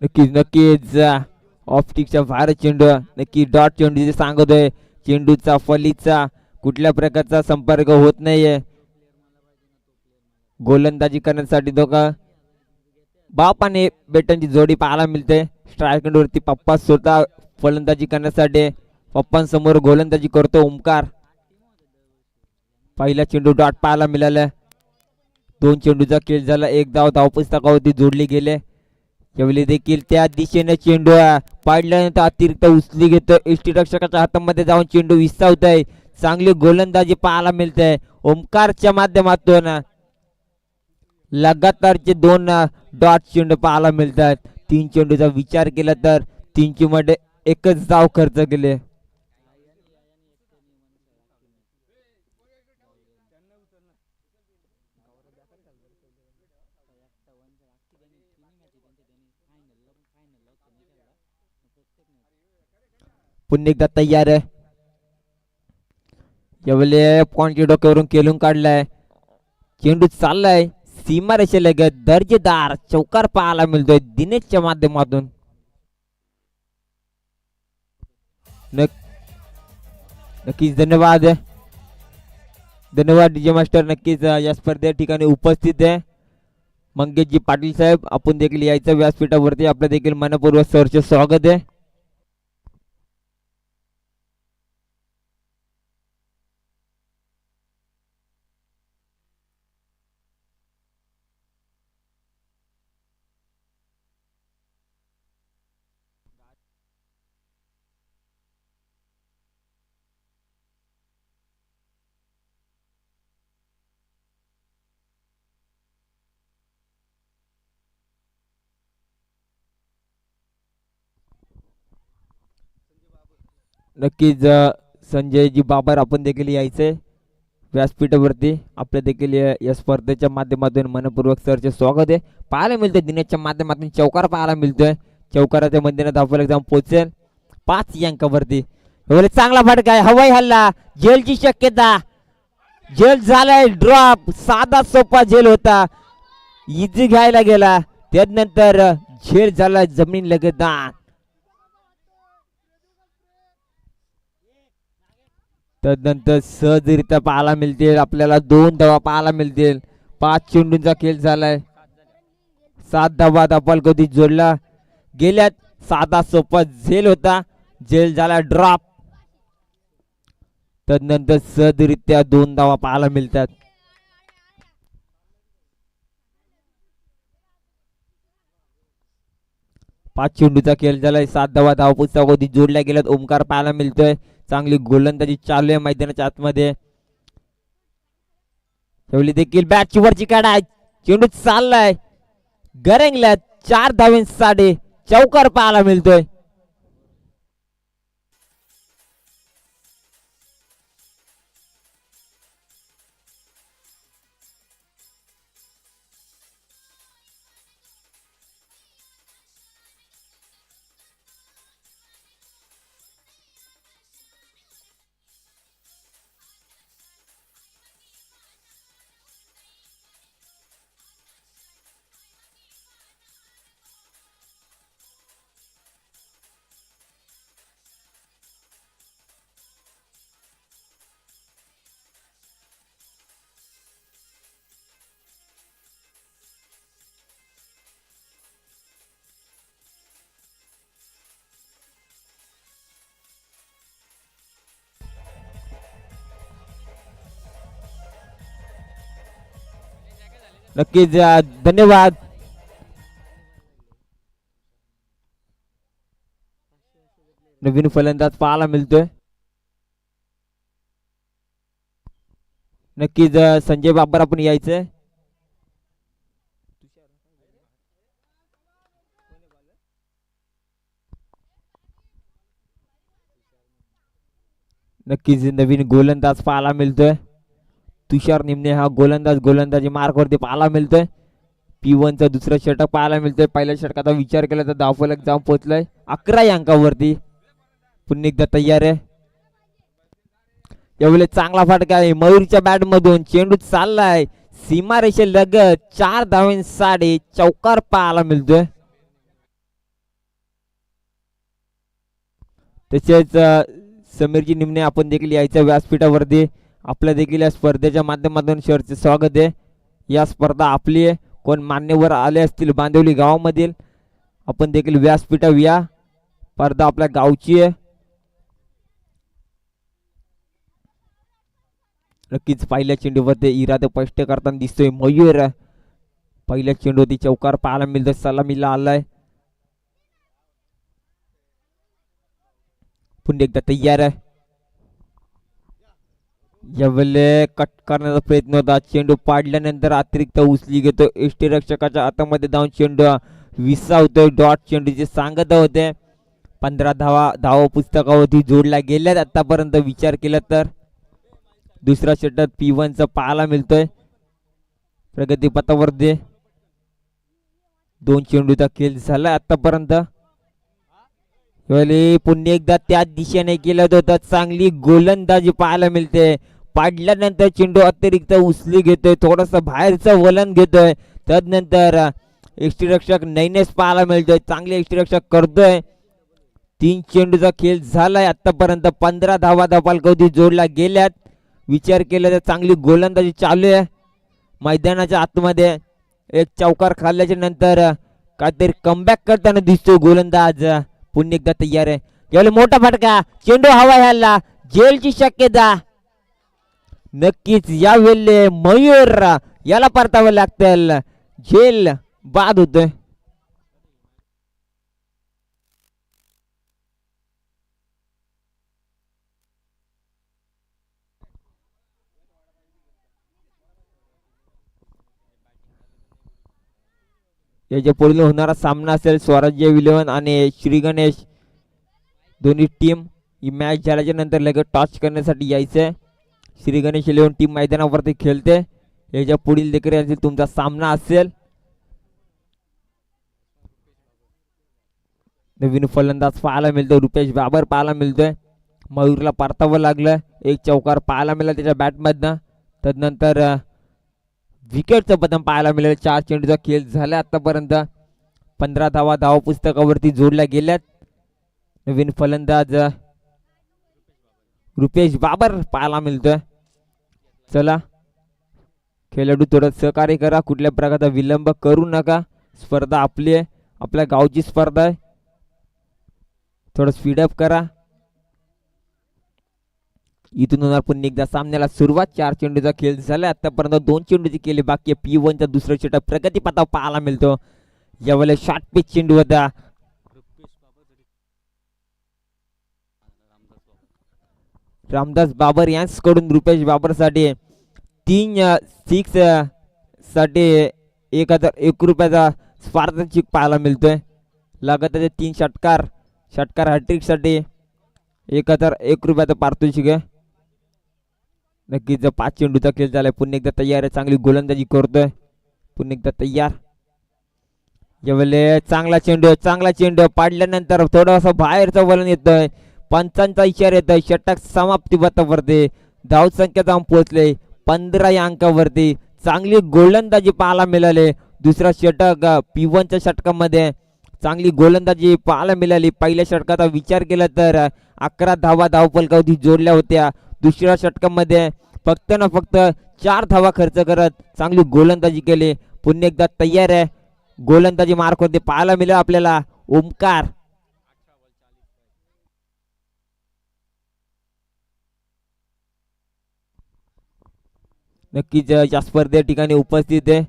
Speaker 1: नक्कीच नक्कीच ऑप्टिकच्या बाहेर चेंडू. नक्की डॉट चेंडू जे सांगतोय. चेंडूचा फलीचा कुठल्या प्रकारचा संपर्क होत नाहीये. गोलंदाजी करण्यासाठी दोघं बाप आणि बेटनची जोडी पाहायला मिळते. स्ट्राईक वरती पप्पा स्वतः फलंदाजी करण्यासाठी पप्पांसमोर गोलंदाजी करतो ओमकार. पहिला चेंडू डॉट पाहायला मिळाला. 2 चेंडूचा खेळ झाला. 1 धाव धावपुस्तकावरती जोडली गेले. यावेळी देखील त्या दिशेने चेंडू पाडल्यानंतर अतिरिक्त उचली घेतो. यष्टीरक्षकाच्या हातामध्ये जाऊन चेंडू विसावत आहे. चांगली गोलंदाजी पाहायला मिळते ओमकारच्या माध्यमातून. लगातारचे 2 डॉट चेंडू पाहायला मिळतात. 3 चेंडूचा विचार केला तर 3 मध्ये 1च धाव खर्च केले. पुन्हा एकदा तयार आहे. यावेळी पॉइंट डोक्यावरून केलून काढलाय. चेंडू चाललाय सीमारेषेलगत. दर्जेदार चौकार पाहायला मिळतोय दिनेशच्या माध्यमातून. नक्कीच धन्यवाद. धन्यवाद डीजे मास्टर. नक्कीच या स्पर्धे ठिकाणी उपस्थित आहे मंगेशजी पाटील साहेब. आपण देखील यायचं व्यासपीठावरती. आपलं देखील मनपूर्वक सहर्ष स्वागत आहे. नक्कीच संजयजी बाबर आपण देखील यायचंय व्यासपीठावरती. आपल्या देखील या स्पर्धेच्या माध्यमातून मनपूर्वक सरचे स्वागत आहे. पाहायला मिळतंय दिनेशच्या माध्यमातून चौकार पाहायला मिळतोय. चौकाराच्या मध्येने धावफलक जाऊन पोहोचेल 5 अंकावरती. चांगला फटका आहे. हवाई हल्ला. झेलची शक्यता. झेल झालाय ड्रॉप. साधा सोपा झेल होता. इझी घ्यायला गेला. त्यानंतर झेल झाला जमीन लगतदार. त्यानंतर सहजरित्या पाहायला मिळतील आपल्याला 2 धावा पाहायला मिळतील. 5 चेंडूंचा खेळ झालाय. 7 धावा धापाल कधी जोडला गेल्यात. साधा सोपा झेल होता. झेल झाला ड्रॉप. त्यानंतर सहजरित्या 2 धावा पाहायला मिळतात. पाच चेंडूचा खेळ झालाय. 7 धावा धावपुस्तकावरती जोडल्या गेल्यात. ओमकार पाहायला मिळतोय. चांगली गोलंदाजी चालू आहे मैदानाच्या आतमध्ये. त्यावेळी देखील बॅटची वरची काढा, चेंडू चाललाय गरंगला, 4 धावांसाठी चौकार पाहायला मिळतोय. नक्कीच धन्यवाद. नवीन फलंदाज पाहायला मिळतोय. नक्कीच संजय बाबर आपण यायचंय. नक्कीच नवीन गोलंदाज पाहायला मिळतोय. तुषार निमणे हा गोलंदाजी मार्कवरती पाहायला मिळतोय. P1चा दुसरा षटक पाहायला मिळतोय. पहिल्या षटकाचा विचार केला तर धावफलक जाऊन पोहोचलाय 11 अंकावरती. पुन्हा एकदा तयार आहे. यावेळी चांगला फटका आहे मयूरच्या बॅट मधून, चेंडू चाललाय सीमारेषे लगत, 4 धावांसाठी चौकार पाहायला मिळतोय. तसेच समीरजी निमणे आपण देखील यायच्या व्यासपीठावरती. आपल्या देखील या स्पर्धेच्या माध्यमातून शहरचे स्वागत आहे. या स्पर्धा आपली आहे. कोण मान्यवर आले असतील बांदिवली गावामधील, आपण देखील व्यासपीठावर या. स्पर्धा आपल्या गावची आहे. नक्कीच पहिल्या चेंडूवरती इरादे स्पष्ट करताना दिसतोय मयूर. पहिल्या चेंडूवरती चौकार पाहायला मिळतोय, सलामीला आलाय. पुन्हा एकदा तयार आहे. यावेळी कट करण्याचा प्रयत्न होता, चेंडू पाडल्यानंतर अतिरिक्त उचली घेतो. यष्टीरक्षकाच्या हातामध्ये जाऊन चेंडू विसावतोय. डॉट चेंडूचे सांगत होते. 15 धावा पुस्तकावरती जोडला गेल्यात आतापर्यंत विचार केला तर. दुसरा षटक P1चा पाहायला मिळतोय. प्रगतीपथावरती 2 चेंडूचा खेळ झाला आतापर्यंत. पुन्हा एकदा त्याच दिशेने केलं होतं. चांगली गोलंदाजी पाहायला मिळते. पाडल्यानंतर चेंडू अतिरिक्त उचली घेतोय, थोडस बाहेरचं वलन घेतोय. त्यानंतर यष्टीरक्षक नैनेस पाहायला मिळतोय, चांगले यष्टीरक्षक करतोय. 3 चेंडूचा खेळ झालाय आतापर्यंत. 15 धावा धापालकावधी जोडला गेल्यात. विचार केला तर चांगली गोलंदाजी चालू आहे मैदानाच्या आतमध्ये. एक चौकार खाल्ल्याच्या नंतर काहीतरी कमबॅक करताना दिसतोय गोलंदाज. पुन्हा एकदा तयार आहे. यावेळी मोठा फटका, चेंडू हवा ह्याला, जेलची शक्यता. नक्कीच यावेळी मयूर याला परतावं लागतं, झेल बाद होतोय. याच्या पुढील होणारा सामना असेल स्वराज्य विलेवन आणि श्री गणेश. दोन्ही टीम ही मॅच झाल्याच्या नंतर लगेच टॉस करण्यासाठी यायचंय. श्री गणेश 11 टीम मैदानावरती खेळते. याच्या पुढील देखील तुमचा सामना असेल. नवीन फलंदाज पाहायला मिळतोय, रुपेश बाबर पाहायला मिळतोय. मयूरला परतावं लागलं. एक चौकार पाहायला मिळाला त्याच्या बॅटमधनं. त्यानंतर विकेटचं पतन पाहायला मिळेल. 4 चेंडूचा खेळ झाला आतापर्यंत. 15 धावा पुस्तकावरती जोडल्या गेल्यात. नवीन फलंदाज रुपेश बाबर पाहायला मिळतोय. चला खेळाडू थोडं सहकार्य करा, कुठल्या प्रकारचा विलंब करू नका. स्पर्धा आपली आहे, आपल्या गावची स्पर्धा आहे. थोडं स्पीडअप करा. इथून होणार पुन्हा एकदा सामन्याला सुरुवात. 4 चेंडूचा खेळ झाला आतापर्यंत. 2 चेंडूचे केले बाकी. P1चा दुसरा षटक प्रगतीपथावर पाहायला मिळतो. यावेळेला शॉर्ट पिच चेंडू होता. रामदास बाबर यांच्याकडून रुपेश बाबरसाठी 3-6 साठी 1001 रुपयाचा स्पार्टनशिप पाहायला मिळतोय. लगातार 3 षटकार हॅट्रिकसाठी 1001 रुपयाचा पारितोषिक आहे. नक्कीच 5 चेंडूचा खेळ झालाय. पुन्हा एकदा तयार आहे, चांगली गोलंदाजी करतोय. पुन्हा एकदा तयार. यावेळेला चांगला चेंडू पाडल्यानंतर थोडासा बाहेरचा वलन येतोय. पंचांचा इशारा येतोय. षटक समाप्ती पथावरती धावसंख्या जाऊन पोहोचले 15 या अंकावरती. चांगली गोलंदाजी पाहायला मिळाली. दुसरा षटक P1च्या षटकामध्ये चांगली गोलंदाजी पाहायला मिळाली. पहिल्या षटकाचा विचार केला तर 11 धावा धावफलकावधी जोडल्या होत्या. दुसऱ्या षटकामध्ये फक्त 4 धावा खर्च करत चांगली गोलंदाजी केली. पुन्हा एकदा तयार आहे. गोलंदाजी मार्क होते पाहायला मिळेल आपल्याला. ओमकार नक्कीच या स्पर्धे ठिकाणी उपस्थित आहे.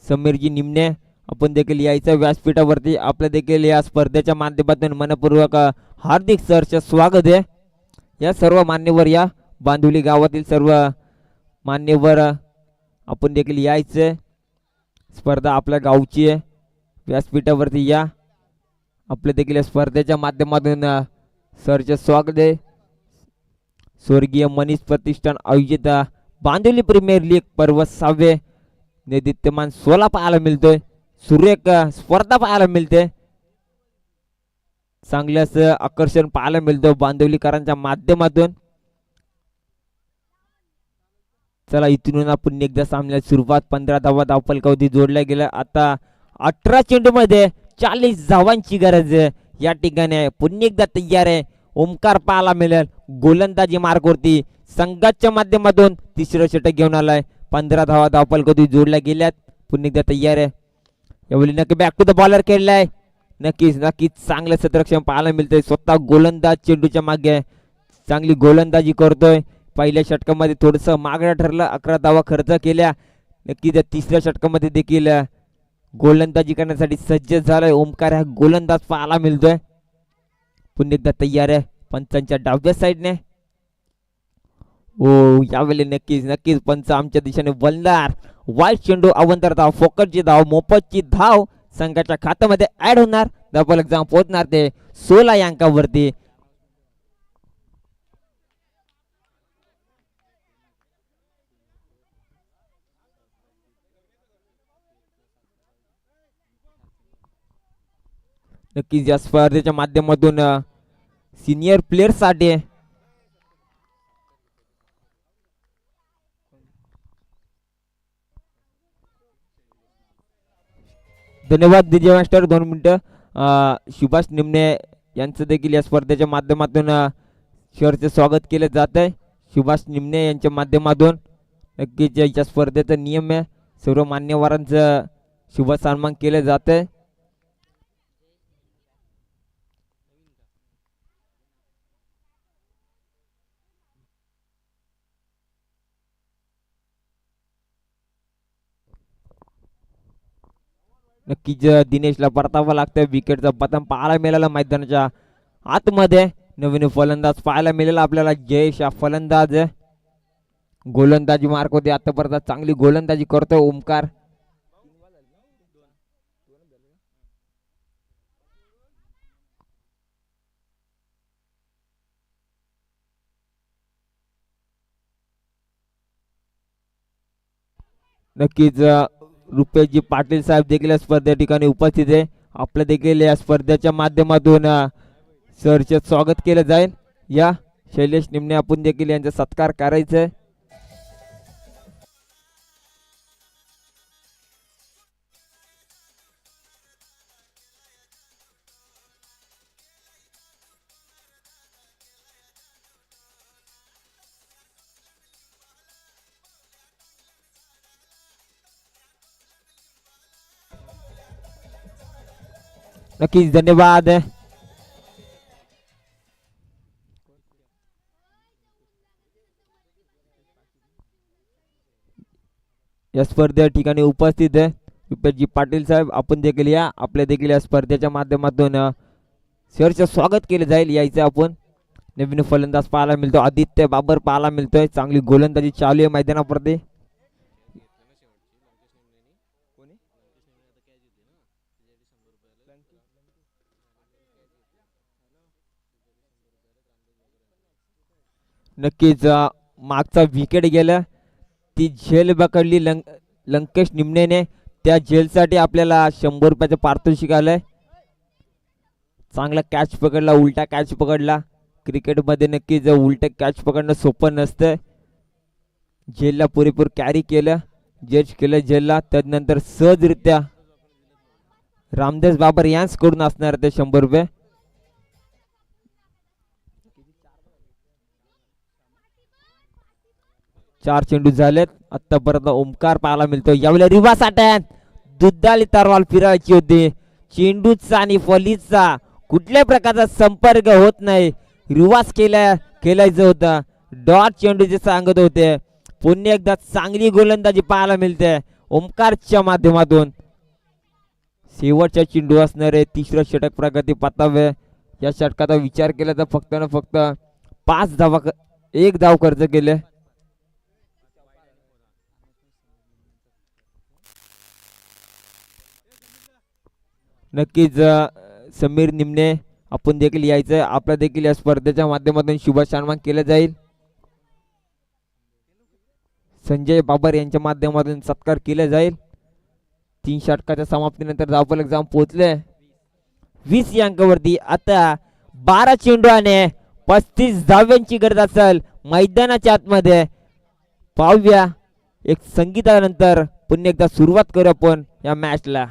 Speaker 1: समीरजी निमणे आपण देखील यायचं व्यासपीठावरती. आपल्या देखील या स्पर्धेच्या माध्यमातून मनपूर्वक हार्दिक सहर्ष स्वागत आहे. या सर्व मान्यवर, या बांधुली गावातील सर्व मान्यवर आपण देखील यायचं. स्पर्धा आपल्या गावची आहे. व्यासपीठावरती या. आपल्या देखील या स्पर्धेच्या माध्यमातून सहर्ष स्वागत आहे. स्वर्गीय मनीष प्रतिष्ठान आयोजित बांधुली प्रीमियर लीग पर्व 6 नेदित्यमान 16 पाहायला मिळतोय. सुरेख स्पर्धा पाहायला मिळते. चांगल्याच आकर्षण पाहायला मिळतं बांधवलीकरांच्या माध्यमातून. चला इथून आपण एकदा सामन्याला सुरुवात. 15 धावा धावफलकावधी जोडल्या गेल्या. आता 18 चेंडू मध्ये 40 धावांची गरज आहे. या ठिकाणी पुन्हा एकदा तयार आहे. ओमकार पाहायला मिळेल गोलंदाजी मार्गवरती. संघाच्या माध्यमातून तिसरं षटक घेऊन आलाय. 15 धावा धावफलकावधी जोडल्या गेल्यात. पुन्हा एकदा तयार आहे. यावेळी नक्की बॅक टू द बॉलर खेळलाय. नक्कीच चांगलं क्षेत्ररक्षण पाहायला मिळतंय. स्वतः गोलंदाज चेंडूच्या मागे चांगली गोलंदाजी करतोय. पहिल्या षटकामध्ये थोडंसं मागणं ठरलं. 11 धावा खर्च केल्या. नक्कीच तिसऱ्या षटकामध्ये देखील गोलंदाजी करण्यासाठी सज्ज झालाय. ओमकार हा गोलंदाज पाहायला मिळतोय. पुन्हा एकदा तयार आहे. पंचांच्या डाव्या साईडने. यावेळी नक्कीच पंच आमच्या दिशेने वळणार. वाईट चेंडू अवंतर धाव, फोकटची धाव, मोफतची धाव संघाच्या खात्यामध्ये ऍड होणार. धावफलक जाऊन पोहोचणार ते 16 या अंकावरती. नक्कीच या स्पर्धेच्या माध्यमातून सिनियर प्लेयर साठी धन्यवाद विजय मास्टर. 2 मिनिटं. सुभाष निमणे यांचं देखील या स्पर्धेच्या माध्यमातून शहरचे स्वागत केले जात आहे. सुभाष निमणे यांच्या माध्यमातून नक्कीच या स्पर्धेचा नियम आहे. सर्व मान्यवरांचं शुभ सन्मान केले जात आहे. नक्कीच दिनेशला परतावं लागतं. विकेटचा पतन पाहायला मिळाला. मैदानाच्या आतमध्ये नवीन फलंदाज पाहायला मिळाला आपल्याला. जयेश हा फलंदाज गोलंदाजी मार्क होते. आतापर्यंत चांगली गोलंदाजी करतोय ओमकार. नक्कीच रुपेशजी पाटील साहेब देखील या स्पर्धे ठिकाणी उपस्थित आहे. आपल्या देखील या स्पर्धेच्या माध्यमातून सरचे स्वागत केलं जाईल. या शैलेश निमणे आपण देखील यांचा सत्कार करायचा आहे. नक्कीच धन्यवाद. या स्पर्धे ठिकाणी उपस्थित आहे रुपेशजी पाटील साहेब. आपण देखील या. आपल्या देखील या स्पर्धेच्या माध्यमातून सहर्ष स्वागत केले जाईल. यायचं आपण नवीन फलंदाज पाहायला मिळतो, आदित्य बाबर पाहायला मिळतोय. चांगली गोलंदाजी चालू आहे मैदानावरती. नक्कीच मागचा विकेट गेला, ती झेल पकडली लंकेश निमणेने. त्या झेलसाठी आपल्याला 100 रुपयाचं पारितोषिक आलंय. चांगला कॅच पकडला, उलटा कॅच पकडला. क्रिकेटमध्ये नक्कीच उलट कॅच पकडणं सोपं नसतं. झेलला पुरेपूर कॅरी केलं, जज केलं झेलला. त्यानंतर सहजरित्या रामदास बाबर यांच्याकडून असणार ते 100 रुपये. 4 चेंडू झालेत. आतापर्यंत ओमकार पाहायला मिळतो. यावेळेला रिवास अटॅक, दुधाली तरवाल फिरायची होती. चेंडूचा आणि फलीचा कुठल्याही प्रकारचा संपर्क होत नाही. रिवास केलायचं होतं. डॉट चेंडूचे सांगत होते. पुन्हा एकदा चांगली गोलंदाजी पाहायला मिळते ओमकारच्या माध्यमातून. शेवटचा चेंडू असणार आहे. तिसरं षटक प्रगती पथावे. या षटकाचा विचार केला तर फक्त ना फक्त 5 धावा, 1 धाव खर्च केले. नक्कीच समीर निमणे आपण देखील यायचं. आपला देखील या स्पर्धेच्या माध्यमातून शुभ सन्मान केला जाईल. संजय बाबर यांच्या माध्यमातून सत्कार केला जाईल. 3 षटकाच्या समाप्तीनंतर धावफलक जाऊन पोहोचले 20 या अंकावरती. आता 12 चेंडूने 35 धाव्यांची गरज असेल मैदानाच्या आतमध्ये. पाहूया एक संगीतानंतर पुन्हा एकदा सुरुवात करू आपण या मॅचला.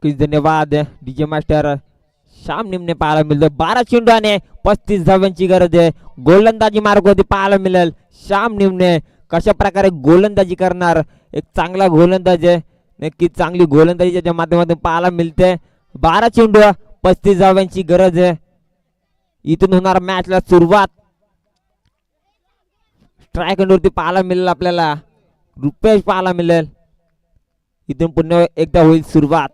Speaker 1: धन्यवाद डीजे मास्टर. श्याम निमने पाहायला मिळतो. 12 चेंडूने 35 धाव्यांची गरज आहे. गोलंदाजी मार्ग होती पाहायला मिळेल. श्याम निमने कशा प्रकारे गोलंदाजी करणार. एक चांगला गोलंदाज आहे. नक्कीच चांगली गोलंदाजी त्याच्या माध्यमातून पाहायला मिळते. 12 चेंडू 35 धाव्यांची गरज आहे. इथून होणार मॅचला सुरुवात. स्ट्राईक वरती पाहायला मिळेल आपल्याला रुपेश पाहायला मिळेल. इथून पुन्हा एकदा होईल सुरुवात.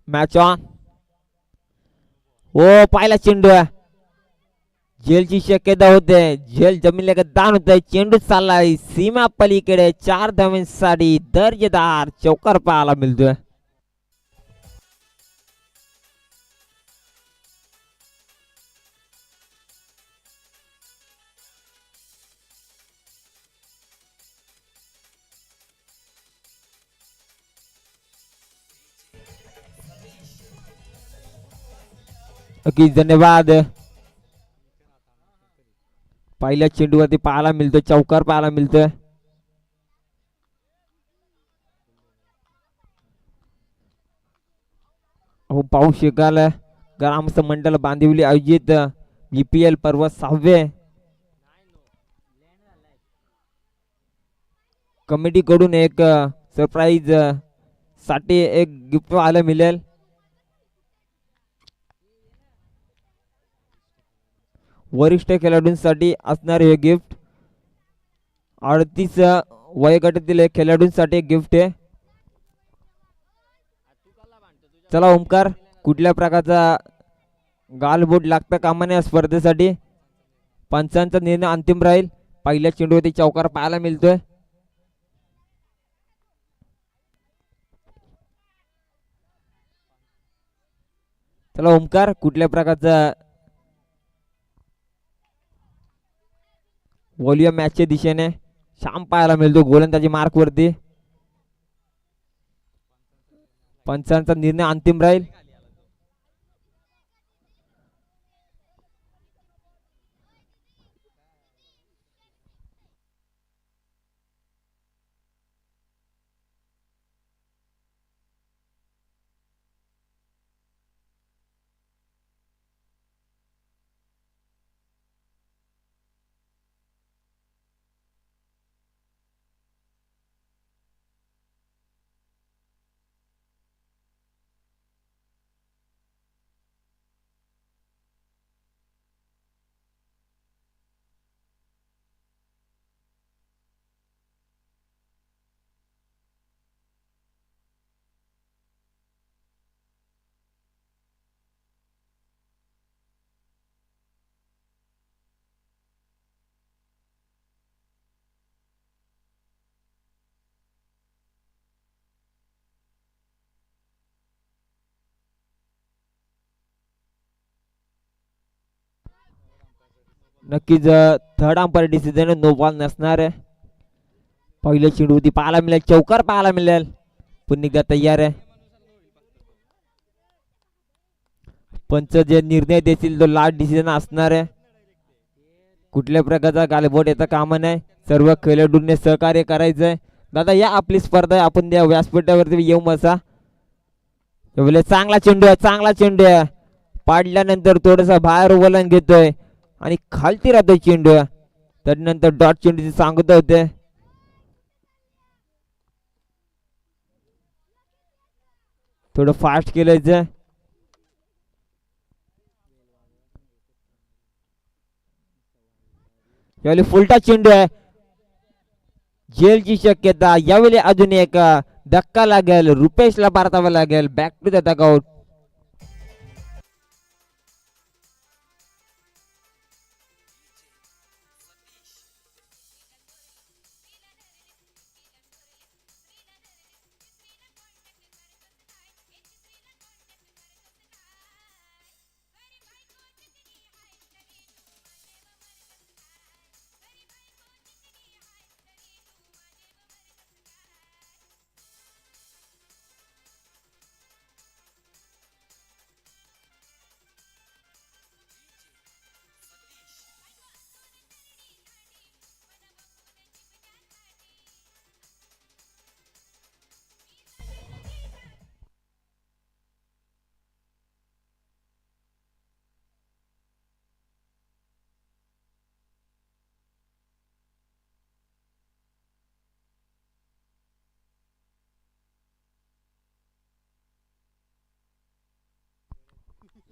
Speaker 1: Match on. ओ पहिला चेंडू झेलची शक्यता होते. झेल जमिनीला दान होत. चेंडू चाललाय सीमा पलीकडे. 4 धावांसाठी दर्जेदार चौकार पाहायला मिळतोय. धन्यवाद. पहिल्या चेंडूवरती पाहायला मिळतो चौकार पाहायला मिळतोय. हो पाहू शकाल ग्रामस्थ मंडळ बांदिवली आयोजित BPL पर्व 6वे कमिटी कडून एक सरप्राईज साठी एक गिफ्ट पाहायला मिळेल. वरिष्ठ खेळाडूंसाठी असणारे हे गिफ्ट. 38 वयोगटातील खेळाडूंसाठी गिफ्ट आहे. चला ओमकार, कुठल्या प्रकारचा गालबोट लागतं कामाने या स्पर्धेसाठी. पंचांचा निर्णय अंतिम राहील. पहिल्या चेंडूवरती चौकार पाहायला मिळतोय. चला ओमकार, कुठल्या प्रकारचा व्हॉल्यूम मॅचच्या दिशेने शाम पाहायला मिळतो गोलंदाजी मार्क वरती. पंचांचा निर्णय अंतिम राहील. नक्कीच third umpire decision no ball नसणार आहे. पहिले चेंडू ती पाहायला मिळेल, चौकार पाहायला मिळेल. पुन्हा एकदा तयार आहे. पंच जे निर्णय देतील तो लास्ट डिसिजन असणार आहे. कुठल्या प्रकारचा गालबोट येता कामा नाही. सर्व खेळाडूंनी सहकार्य करायचंय. दादा या आपली स्पर्धा आहे, आपण त्या व्यासपीठावरती येऊ मसा. चांगला चेंडू आहे, चांगला चेंडू आहे. पाडल्यानंतर थोडस बाहेर वलन घेतोय आणि खालती राहतोय चेंडू. त्यानंतर डॉट चेंडूची सांगत होते. थोडं फास्ट केलं. यावेळी फुलटा चेंडू आहे. जेलची शक्यता. यावेळी अजून एक धक्का लागेल. रुपेशला परतावा लागेल. Back to the dugout.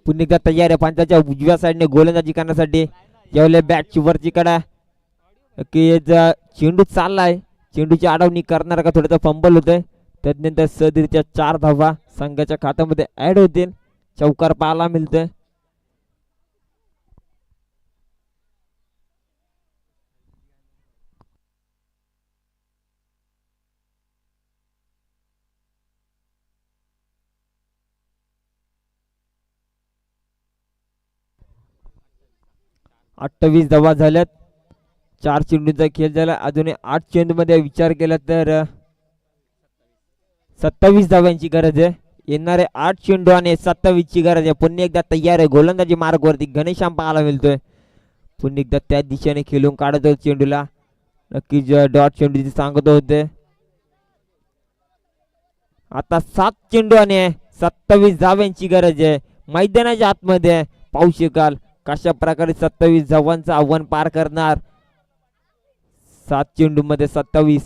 Speaker 1: पुन्हा एकदा तयार आहे. पंचाच्या उजव्या साईडने गोलंदाजी करण्यासाठी. यावेळी बॅटची वरची कडा की चेंडू चाललाय. चेंडूची अडवणी करणार का थोडासा फंबल होतोय. त्यानंतर सदरीच्या 4 धावा संघाच्या खात्यामध्ये ऍड होतील. चौकार पाहायला मिळतोय. अठ्ठावीस धावा झाल्यात. 4 चेंडूंचा खेळ झाला. अजून 8 चेंडू मध्ये विचार केला तर 27 धाव्यांची गरज आहे. येणारे 8 चेंडू आणि 27 ची गरज आहे. पुन्हा एकदा तयार आहे. गोलंदाजी मार्गवरती घनश्याम पाहायला मिळतोय. पुन्हा एकदा त्या दिशेने खेळून काढत होत चेंडूला. नक्कीच डॉट चेंडूची सांगत होते. आता 7 चेंडू आणि 27 धाव्यांची गरज आहे. मैदानाच्या आतमध्ये पाहू शकाल कशा प्रकारे 27 धावांचं आव्हान पार करणार. 7 चेंडू मध्ये 27.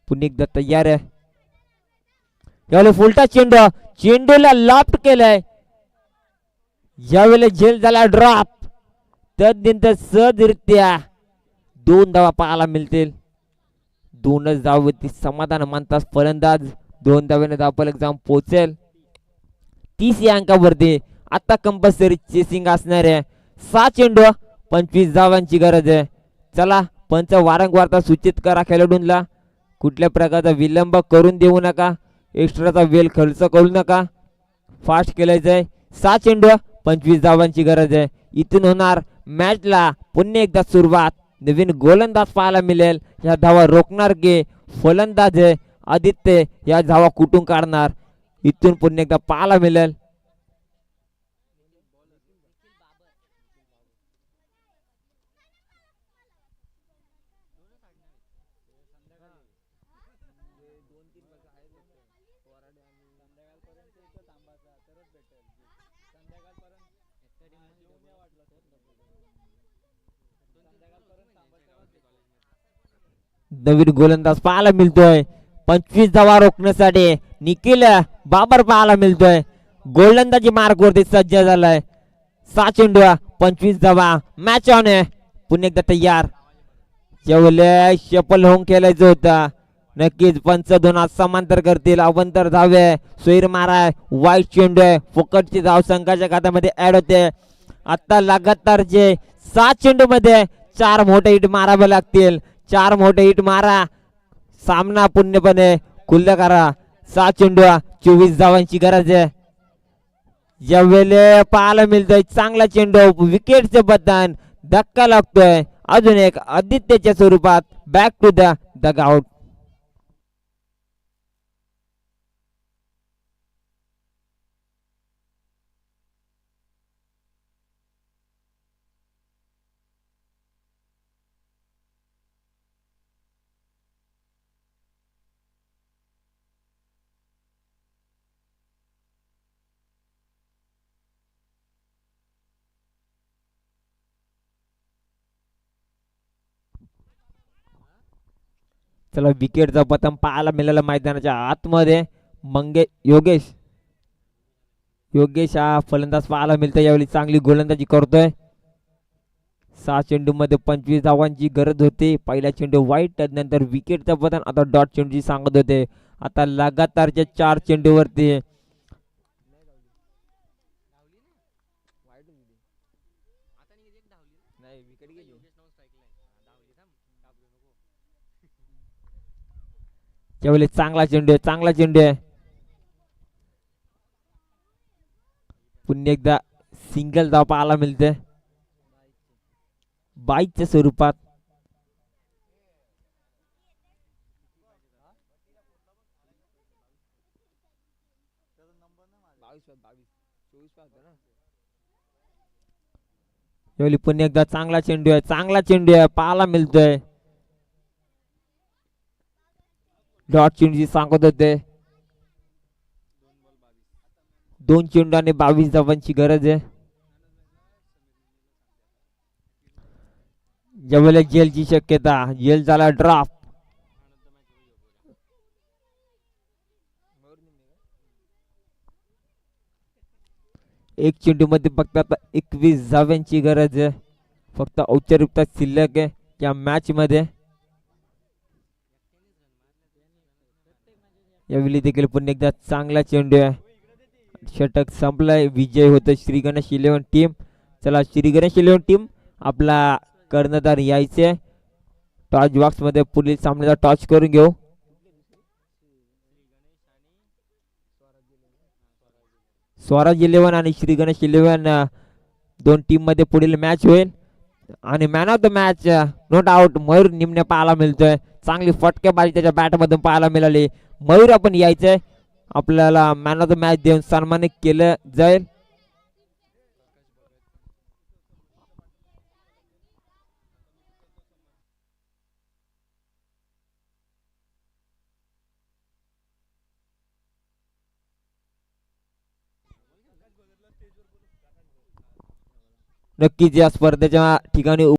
Speaker 1: पुन्हा एकदा तयार आहे. यावेळी फुलटा चेंडू. चेंडूला लॉफ्ट केलंय. यावेळी झेल झाला ड्रॉप. तद्नंतर सहजरित्या 2 धावा पाहायला मिळतील. 2च धावावरती समाधान मानतात फलंदाज. 2 धाव्याने धावफलक जाऊन पोहोचेल 30 या अंकावरती. आता कंपल्सरी चेसिंग असणार आहे. 6 चेंडू 25 धावांची गरज आहे. चला पंच वारंवार सूचित करा खेळाडूंना कुठल्या प्रकारचा विलंब करून देऊ नका. एक्स्ट्राचा वेळ खर्च करू नका. फास्ट केलायचंय. 6 चेंडू 25 धावांची गरज आहे. इथून होणार मॅचला पुन्हा एकदा सुरुवात. नवीन गोलंदाज पाहायला मिळेल. या धावा रोखणार की फलंदाज आहे आदित्य या धावा कुठून काढणार इथून पुन्हा एकदा पाहायला मिळेल. नवीन गोलंदाज पाहायला मिळतोय. 25 धावा रोखण्यासाठी निखिल बाबर पाहायला मिळतोय. गोलंदाजी मार्ग वरती सज्ज झालाय. 6 चेंडू 25 धावा. मॅच ऑन आहे. पुन्हा एकदा तयार. जेवले शपल होऊन खेळायचं होतं. नक्कीच पंच 2 हात समांतर करतील. अवंतर धावे सोयीर माराय. वाईट चेंडू आहे. फुकटची धाव संघाच्या खात्यामध्ये ऍड होते. आता लगातारचे 7 चेंडू मध्ये 4 मोठे हिट मारावे लागतील. 4 मोठे हिट मारा. सामना पूर्णपणे खुल्ल करा. 7 चेंडू 24 धावांची गरज आहे. यावेळेला पाहायला मिळतोय चांगला चेंडू. विकेटचे बटन धक्का लागतोय. अजून एक आदित्यच्या स्वरूपात बॅक टू द डगआउट. चला विकेटचा पतंग पाहायला मिळाला मैदानाच्या आतमध्ये. योगेश योगेश हा फलंदाज पाहायला मिळतो. यावेळी चांगली गोलंदाजी करतोय. 6 चेंडू मध्ये 25 धावांची गरज होती. पहिला चेंडू वाईट त्यानंतर विकेटचा पतंग. आता डॉट चेंडूची सांगत होते. आता लगातारच्या 4 चेंडूवरती त्यावेळी चांगला चेंडू आहे. चांगला चेंडू आहे. पुन्हा एकदा सिंगल धाव पाहायला मिळते 22च्या स्वरूपात. यावेळी पुन्हा एकदा चांगला चेंडू आहे. चांगला चेंडू आहे पाहायला मिळतोय. डॉट चेंडूची सांगत होते. 2 चेंडू आणि 22 धावांची गरज आहे. ज्यावेळेला जेलची शक्यता. जेल झाला ड्राफ्ट. एक चेंडू मध्ये फक्त आता 21 धाव्यांची गरज आहे. फक्त औपचारिकता शिल्लक आहे या मॅच मध्ये. यावेळी देखील पुन्हा एकदा चांगला चेंडू आहे. षटक संपलाय. विजय होतं श्री गणेश 11 टीम. चला श्री गणेश 11 टीम आपला कर्णधार यायचे. टॉस बॉक्स मध्ये पुढील सामन्याचा टॉस करून घेऊ. स्वराज 11 आणि श्री गणेश 11 दोन टीम मध्ये पुढील मॅच होईल. आणि man of the match no doubt Mayur Nimane पाहायला मिळतोय. चांगली फटकेबाजी त्याच्या बॅट मधून पाहायला मिळाली. मयूर आपण यायचंय. आपल्याला मॅन ऑफ द मॅच देऊन सन्मानित केलं जाईल. नक्कीच या स्पर्धेच्या ठिकाणी